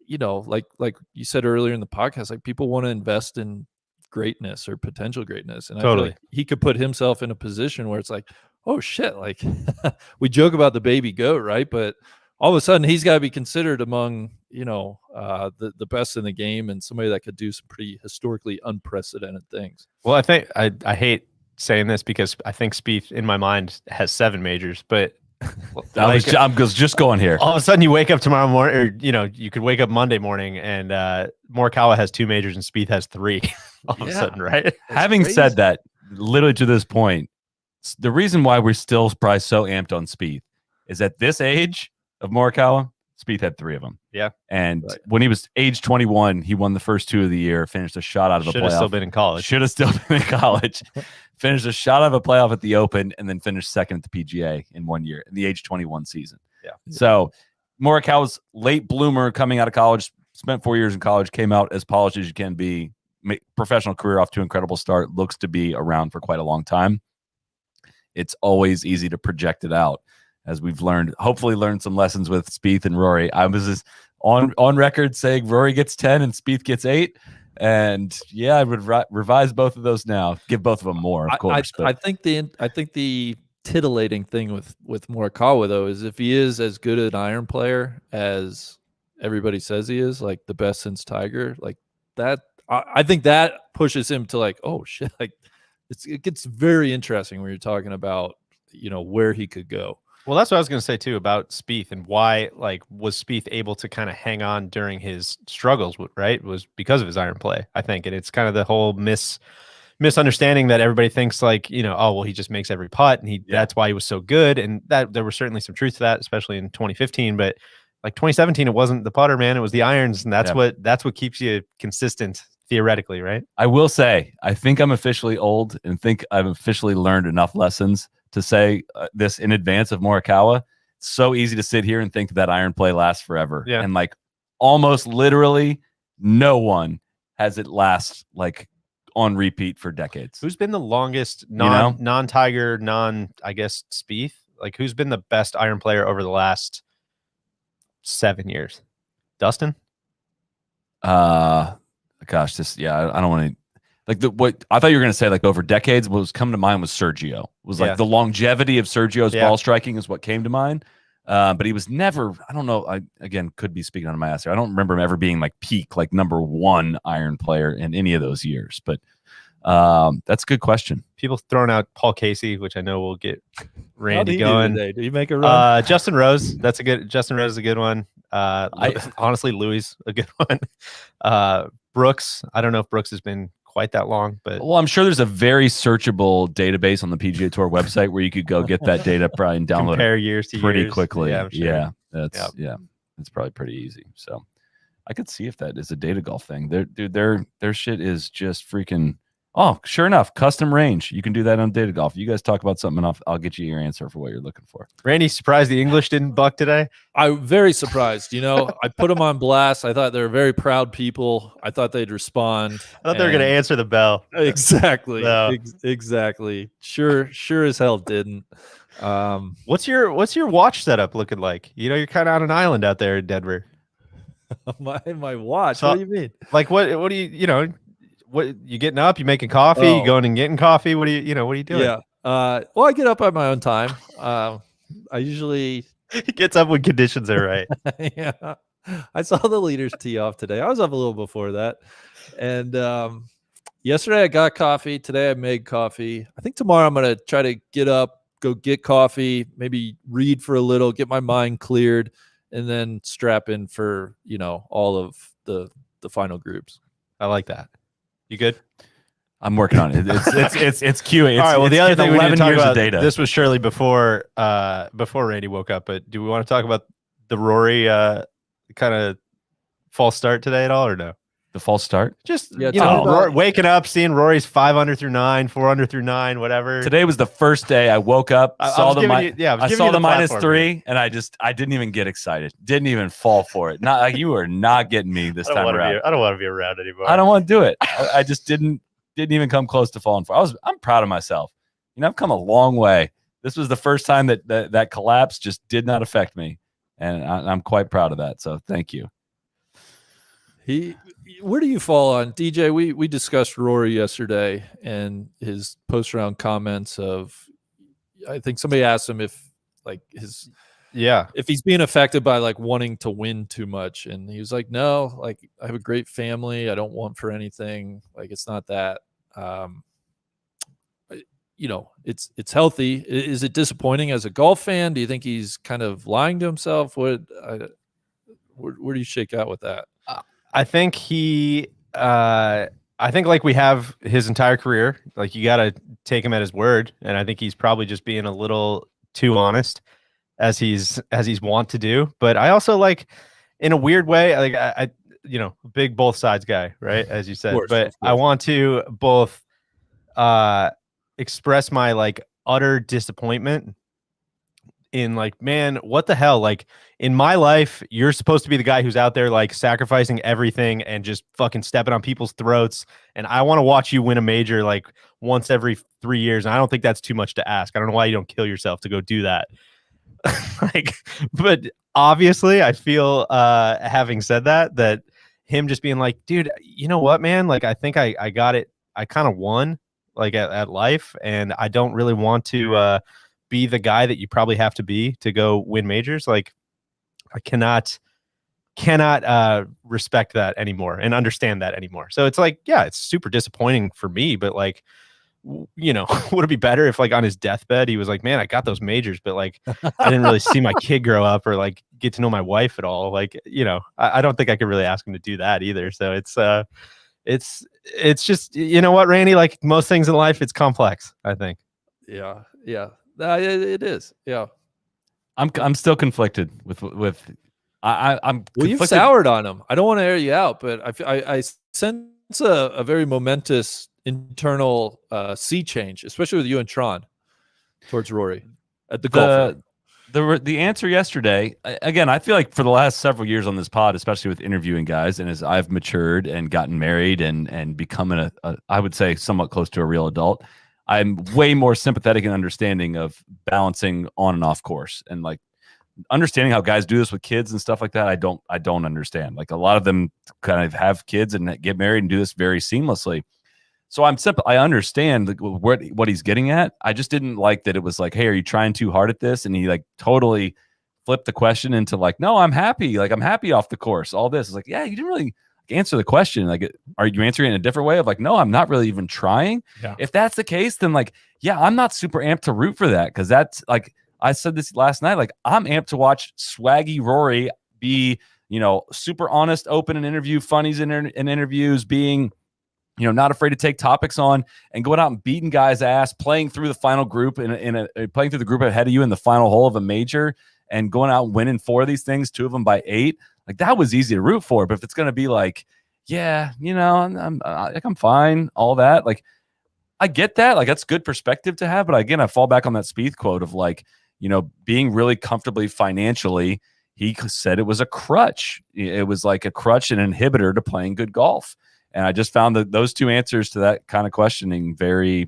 like you said earlier in the podcast, like people want to invest in greatness or potential greatness, and
Totally.
I feel like he could put himself in a position where it's like, oh shit, like we joke about the baby goat, right? But all of a sudden he's got to be considered among the best in the game and somebody that could do some pretty historically unprecedented things.
Well, I think I hate saying this because I think Spieth in my mind has 7 majors, but
I'm just going here.
All of a sudden you wake up tomorrow morning, or you could wake up Monday morning and Morikawa has 2 majors and Spieth has 3 all of a sudden, right?
Having said that, literally to this point, the reason why we're still probably so amped on Spieth is at this age of Morikawa, Spieth had 3 of them.
Yeah.
And when he was age 21, he won the first 2 of the year, finished a shot out of a playoff.
Should have still been in college.
Should have still been in college. Finished a shot out of a playoff at the Open and then finished second at the PGA in 1 year in the age 21 season.
Yeah.
So Morikawa's late bloomer coming out of college, spent 4 years in college, came out as polished as you can be, professional career off to an incredible start, looks to be around for quite a long time. It's always easy to project it out, as we've hopefully learned some lessons with Spieth and Rory. I was just on record saying Rory gets 10 and Spieth gets 8. And I would revise both of those now. Give both of them more, of course.
I think the titillating thing with Morikawa though is if he is as good an iron player as everybody says he is, like the best since Tiger, like that. I think that pushes him to like, oh shit, like it gets very interesting when you're talking about where he could go.
Well, that's what I was going to say too about Spieth and why, like, was Spieth able to kind of hang on during his struggles, right? Was because of his iron play, I think. And it's kind of the whole misunderstanding that everybody thinks like, oh, well, he just makes every putt and that's why he was so good. And that there was certainly some truth to that, especially in 2015. But like 2017, it wasn't the putter, man. It was the irons. And that's what keeps you consistent theoretically, right?
I will say, I think I'm officially old and think I've officially learned enough lessons to say this in advance of Morikawa. It's so easy to sit here and think that iron play lasts forever.
Yeah.
And like almost literally no one has it last like on repeat for decades.
Who's been the longest non-Tiger, I guess, Spieth? Like who's been the best iron player over the last 7 years? Dustin?
I don't want to. Like what I thought you were going to say, like over decades, what was coming to mind was Sergio. It was like the longevity of Sergio's ball striking is what came to mind. But he was never, I don't know. I, again, could be speaking out of my ass here. I don't remember him ever being like peak, like number one iron player in any of those years. But that's a good question.
People throwing out Paul Casey, which I know will get Randy going.
Did you make a run?
Justin Rose, Justin Rose is a good one. Honestly, Louis, a good one. Brooks, I don't know if Brooks has been quite that long, but
well, I'm sure there's a very searchable database on the PGA Tour website where you could go get that data probably and download
compare years to
pretty
years.
quickly.
Yeah, I'm sure.
It's probably pretty easy. So I could see if that is a data golf thing. Their shit is just freaking. Oh, sure enough, custom range. You can do that on data golf. You guys talk about something, and I'll get you your answer for what you're looking for.
Randy, surprised the English didn't buck today?
I'm very surprised. You know, I put them on blast. I thought they were very proud people. I thought they'd respond.
I thought they were going to answer the bell.
Exactly.
No.
Exactly. Sure as hell didn't.
What's your watch setup looking like? You know, you're kind of on an island out there in Denver.
my watch.
So,
what do you mean?
Like what do you what you getting up? You making coffee? You going and getting coffee? What are you doing?
Yeah. Well, I get up at my own time. I usually
he gets up when conditions are right.
Yeah. I saw the leaders tee off today. I was up a little before that. And yesterday I got coffee. Today I made coffee. I think tomorrow I'm going to try to get up, go get coffee, maybe read for a little, get my mind cleared, and then strap in for, all of the final groups.
I like that. You good?
I'm working on it. It's QA.
All right. Well, the other thing we need to talk about,
data.
This was surely before Randy woke up. But do we want to talk about the Rory kind of false start today at all, or no?
The false start?
Just Rory, waking up, seeing Rory's 5 under through 9, 4 under through 9, whatever.
Today was the first day I woke up, saw the -3, and I didn't even get excited. Didn't even fall for it. Not like you are not getting me this time around.
I don't want to be around anymore.
I don't want to do it. I just didn't even come close to falling for it. I'm proud of myself. I've come a long way. This was the first time that collapse just did not affect me, and I'm quite proud of that. So thank you.
Where do you fall on DJ? We discussed Rory yesterday and his post-round comments of, I think somebody asked him if he's being affected by like wanting to win too much, and he was like, no, like I have a great family. I don't want for anything. Like it's not that. It's healthy. Is it disappointing as a golf fan? Do you think he's kind of lying to himself? Where do you shake out with that?
I think like we have his entire career, like you got to take him at his word. And I think he's probably just being a little too honest as he's wont to do. But I also like, in a weird way, like I big both sides guy, right? As you said, of course. I want to both express my like utter disappointment in like, man, what the hell? Like in my life, you're supposed to be the guy who's out there like sacrificing everything and just fucking stepping on people's throats. And I want to watch you win a major like once every 3 years. And I don't think that's too much to ask. I don't know why you don't kill yourself to go do that. But obviously I feel having said that him just being like, dude, you know what, man? Like, I think I got it. I kind of won like at life, and I don't really want to be the guy that you probably have to be to go win majors. Like I cannot respect that anymore and understand that anymore. So it's like, yeah, it's super disappointing for me, but like, would it be better if like on his deathbed, he was like, man, I got those majors, but like, I didn't really see my kid grow up or like get to know my wife at all. Like, I don't think I could really ask him to do that either. So it's just, you know what, Randy, like most things in life, it's complex, I think.
Yeah. It is. Yeah.
I'm still conflicted with I'm
you've soured on him. I don't want to air you out, but I sense a very momentous internal sea change, especially with you and Tron towards Rory at the golf.
The answer yesterday, again, I feel like for the last several years on this pod, especially with interviewing guys, and as I've matured and gotten married and becoming I would say somewhat close to a real adult, I'm way more sympathetic and understanding of balancing on and off course, and like understanding how guys do this with kids and stuff like that. I don't understand. Like a lot of them kind of have kids and get married and do this very seamlessly. So I'm simple. I understand what he's getting at. I just didn't like that it was like, hey, are you trying too hard at this? And he like totally flipped the question into like, no, I'm happy. Like I'm happy off the course. All this is like, yeah, you didn't really answer the question. Like, are you answering it in a different way of like, no, I'm not really even trying.
Yeah.
If that's the case, then like, yeah, I'm not super amped to root for that because that's like I said this last night. Like I'm amped to watch swaggy Rory be, super honest, open in interview, funnies in interviews, being not afraid to take topics on and going out and beating guys' ass, playing through the final group playing through the group ahead of you in the final hole of a major and going out and winning 4 of these things, 2 of them by 8. Like that was easy to root for. But if it's going to be like, yeah, I'm fine, all that, like I get that. Like that's good perspective to have. But again, I fall back on that Spieth quote of like, being really comfortably financially. He said it was a crutch. It was like a crutch and inhibitor to playing good golf. And I just found that those 2 answers to that kind of questioning very,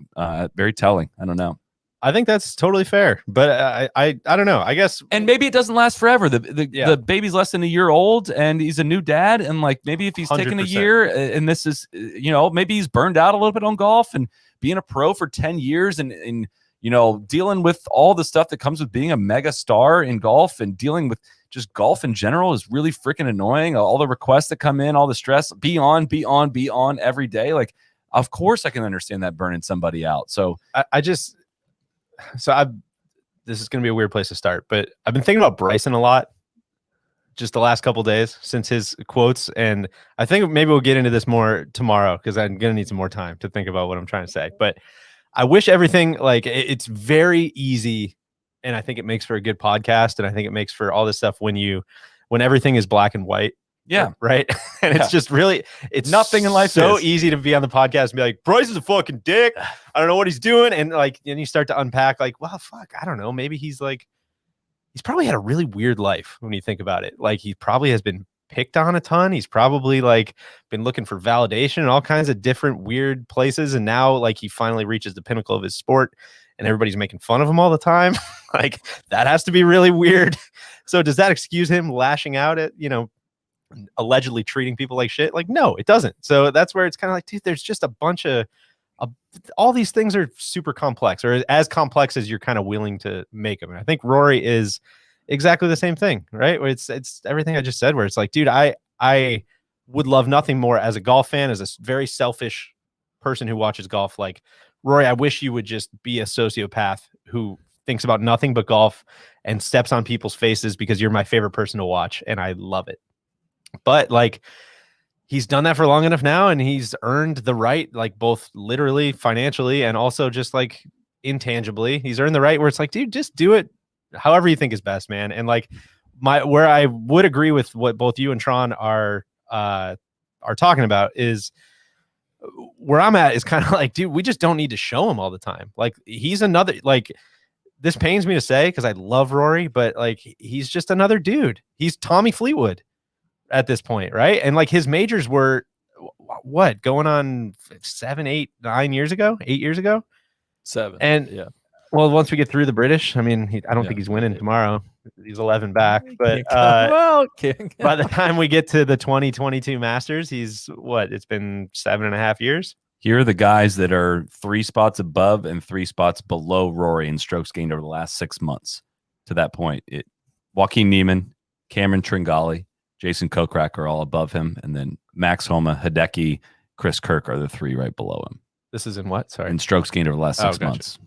very telling. I don't know.
I think that's totally fair, but I don't know. I guess,
and maybe it doesn't last forever. The baby's less than a year old, and he's a new dad. And like maybe if he's taking a
100%.
year, and this is, maybe he's burned out a little bit on golf and being a pro for 10 years, and dealing with all the stuff that comes with being a mega star in golf and dealing with just golf in general is really freaking annoying. All the requests that come in, all the stress, be on every day. Like, of course I can understand that burning somebody out. So
this is going to be a weird place to start, but I've been thinking about Bryson a lot just the last couple of days since his quotes. And I think maybe we'll get into this more tomorrow because I'm going to need some more time to think about what I'm trying to say. But I wish everything, like it's very easy. And I think it makes for a good podcast. And I think it makes for all this stuff when everything is black and white.
Yeah.
Right. And it's just really, it's
nothing in life
so
is
easy to be on the podcast and be like, Bryce is a fucking dick. I don't know what he's doing. And like, then you start to unpack like, well, fuck, I don't know. Maybe he's probably had a really weird life when you think about it. Like he probably has been picked on a ton. He's probably like been looking for validation in all kinds of different weird places. And now like he finally reaches the pinnacle of his sport and everybody's making fun of him all the time. Like that has to be really weird. So does that excuse him lashing out at, allegedly treating people like shit? Like, no, it doesn't. So that's where it's kind of like, dude, there's just a bunch of all these things are super complex, or as complex as you're kind of willing to make them. And I think Rory is exactly the same thing, right? Where it's everything I just said, where it's like, dude, I would love nothing more as a golf fan, as a very selfish person who watches golf. Like, Rory, I wish you would just be a sociopath who thinks about nothing but golf and steps on people's faces because you're my favorite person to watch. And I love it. But like, he's done that for long enough now, and he's earned the right, like both literally, financially, and also just like intangibly, he's earned the right where it's like, dude, just do it however you think is best, man. And like where I would agree with what both you and Tron are talking about is where I'm at is kind of like, dude, we just don't need to show him all the time. Like he's another, like, this pains me to say because I love Rory, but like he's just another dude. He's Tommy Fleetwood at this point, right? And like his majors were what, going on 7, 8, 9 years ago, 8 years ago,
7.
And
yeah,
well, once we get through the British, I mean, I don't think he's winning tomorrow. He's 11 back, but by the time we get to the 2022 Masters, he's what? It's been 7.5 years.
Here are the guys that are 3 spots above and 3 spots below Rory in strokes gained over the last 6 months. To that point, Joaquin Niemann, Cameron Tringali, Jason Kokrak are all above him, and then Max Homa, Hideki, Chris Kirk are the 3 right below him.
This is in what? Sorry,
in strokes gained over the last 6 months.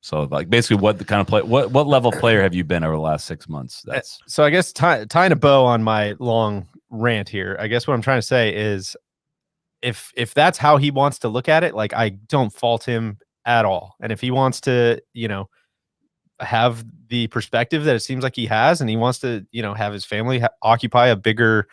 So, like, basically, what the kind of play, what level of player have you been over the last 6 months? That's
so. I guess tying a bow on my long rant here. I guess what I'm trying to say is, if that's how he wants to look at it, like I don't fault him at all. And if he wants to, have the perspective that it seems like he has, and he wants to, have his family occupy a bigger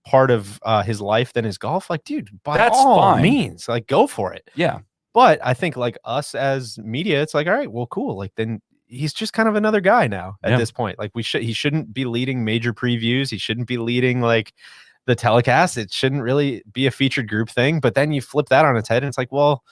part of his life than his golf, like, dude, by
that's
all
fine.
means, like, go for it.
Yeah.
But I think like us as media, it's like, all right, well, cool. Like then he's just kind of another guy now at this point. Like he shouldn't be leading major previews. He shouldn't be leading like the telecast. It shouldn't really be a featured group thing. But then you flip that on its head and it's like, well,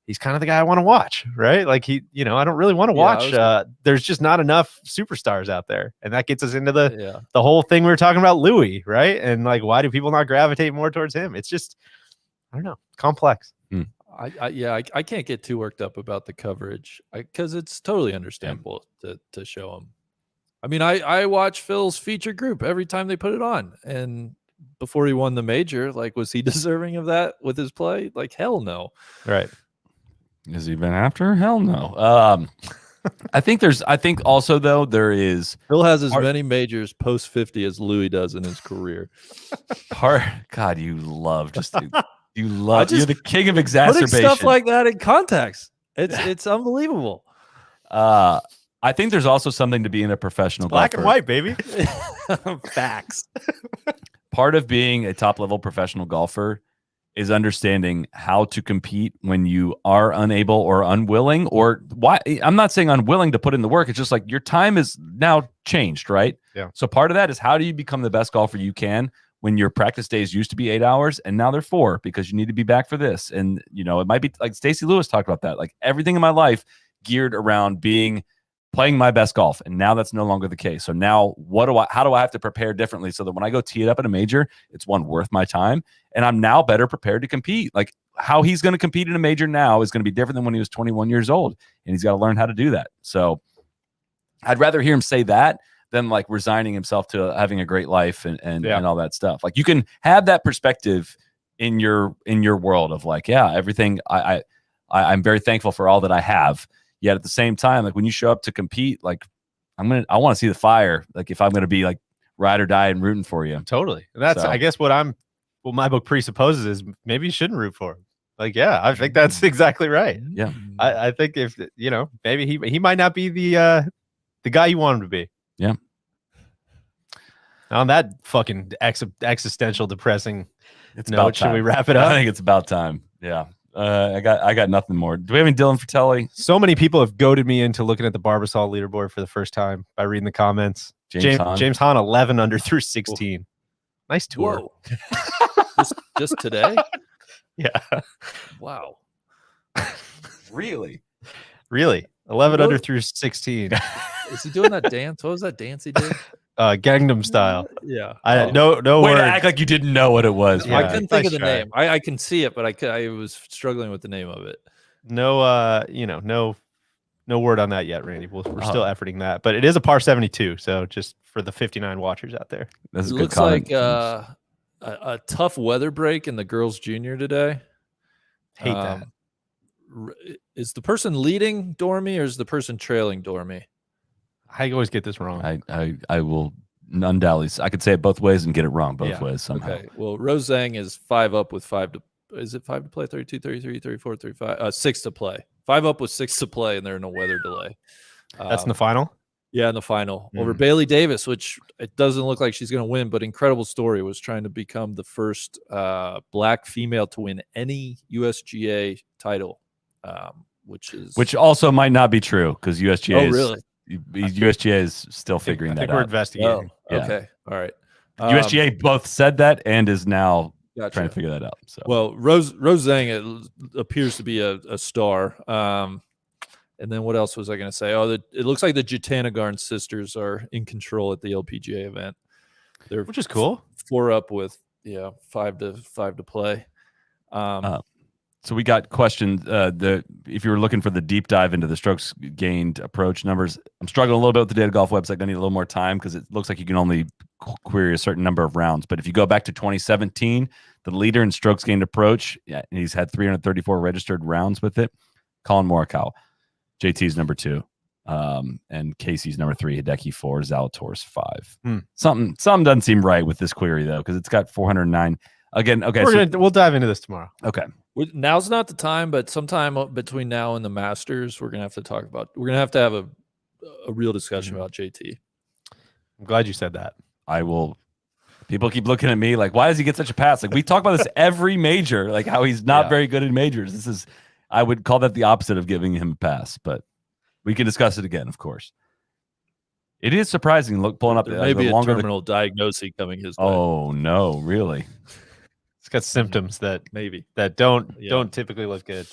he's kind of the guy I want to watch, right? Like I don't really want to watch. There's just not enough superstars out there. And that gets us into the whole thing we were talking about, Louis, right? And like, why do people not gravitate more towards him? It's just, I don't know, complex.
I can't get too worked up about the coverage because it's totally understandable to show him. I mean, I watch Phil's feature group every time they put it on, and before he won the major, like, was he deserving of that with his play? Like, hell no.
Right.
Has he been after? Hell no. I think also though there is
Phil has as many majors post 50 as Louis does in his career.
God, you're the king of
Putting
exacerbation.
stuff like that in context, it's unbelievable.
I think there's also something to being a professional
Black
golfer.
and white, baby.
Facts.
Part of being a top level professional golfer is understanding how to compete when you are unable or unwilling, or why. I'm not saying unwilling to put in the work. It's just like your time is now changed, right?
Yeah.
So part of that is how do you become the best golfer you can when your practice days used to be 8 hours and now they're 4 because you need to be back for this. And, it might be like Stacey Lewis talked about that, like everything in my life geared around playing my best golf. And now that's no longer the case. So now how do I have to prepare differently so that when I go tee it up at a major, it's one worth my time. And I'm now better prepared to compete. Like how he's going to compete in a major now is going to be different than when he was 21 years old. And he's got to learn how to do that. So I'd rather hear him say that than like resigning himself to having a great life and all that stuff. Like you can have that perspective in your world of like, yeah, everything I'm very thankful for all that I have. Yet at the same time, like when you show up to compete, like I want to see the fire. Like if I'm going to be like ride or die and rooting for you.
Totally. And that's, I guess what my book presupposes is maybe you shouldn't root for him. Like, yeah, I think that's exactly right.
Yeah.
I think if, maybe he might not be the guy you want him to be.
Yeah.
On that fucking existential depressing note, should we
time.
wrap it up?
I think it's about time. Yeah. I got nothing more. Do we have any Dylan Fratelli?
So many people have goaded me into looking at the Barbasol leaderboard for the first time by reading the comments. James Hahn 11 under through 16. Whoa. Nice tour.
just today?
Yeah.
Wow.
Really?
11 under through 16.
Is he doing that dance? What was that dance he did?
Gangnam Style.
Yeah.
I had no
way
word.
to act like you didn't know what it was.
Yeah, I couldn't think of the name. I can see it, but I was struggling with the name of it.
No word on that yet, Randy. We're still efforting that, but it is a par 72. So just for the 59 watchers out there,
that's a
it
good
looks
comment.
like a tough weather break in the girls' junior today.
Hate that.
Is the person leading Dormy or is the person trailing Dormy?
I always get this wrong.
I will undoubtedly. I could say it both ways and get it wrong both ways somehow.
Okay. Well, Rose Zhang is 5 up with 5 to. Is it 5 to play? 32, 33, 34, 35. 6 to play. 5 up with 6 to play, and they're in a weather delay.
That's in the final.
Yeah, in the final over Bailey Davis, which it doesn't look like she's going to win, but incredible story. Was trying to become the first black female to win any USGA title, which also
might not be true because USGA.
Oh, really?
USGA is still figuring that out.
We're investigating.
Oh, okay. All right.
USGA both said that and is now trying to figure that out. So,
well, Rose Zhang appears to be a star. And then what else was I going to say? Oh, it looks like the Jitanagarn sisters are in control at the LPGA event.
Which is cool.
4 up with 5 to play.
So we got questions. If you were looking for the deep dive into the strokes gained approach numbers, I'm struggling a little bit with the Data Golf website. I need a little more time because it looks like you can only query a certain number of rounds. But if you go back to 2017, the leader in strokes gained approach, and he's had 334 registered rounds with it. Colin Morikawa, JT's number 2, and Casey's number 3, Hideki 4, Zalatoris 5. Something doesn't seem right with this query though because it's got 409. Again, okay.
We'll dive into this tomorrow.
Okay.
Now's not the time, but sometime between now and the Masters, we're gonna have to talk about. We're gonna have to have a real discussion about JT.
I'm glad you said that.
I will. People keep looking at me like, why does he get such a pass? Like we talk about this every major, like how he's not very good in majors. I would call that the opposite of giving him a pass, but we can discuss it again, of course. It is surprising. Look, pulling up
maybe a terminal diagnosis coming his way.
Oh no, really?
It's got symptoms that
maybe
don't typically look good.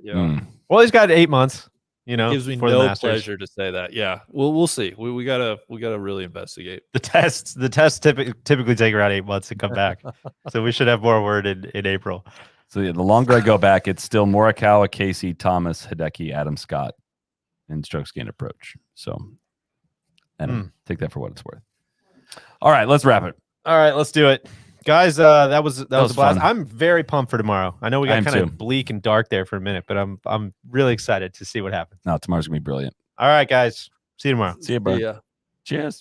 Yeah.
Well, he's got 8 months. It
gives me no pleasure to say that. Yeah. We'll see. We gotta really investigate.
The tests typically take around 8 months to come back. So we should have more word in April.
So the longer I go back, it's still Morikawa, Casey, Thomas, Hideki, Adam Scott, and strokes gained approach. So I don't know. Take that for what it's worth. All right, let's wrap it.
All right, let's do it. Guys, that was a blast.
fun.
I'm very pumped for tomorrow. I know we got
am
kind
too.
of bleak and dark there for a minute, but I'm really excited to see what happens.
No, tomorrow's gonna be brilliant.
All right, guys. See you tomorrow.
See you, bro.
Yeah.
Cheers.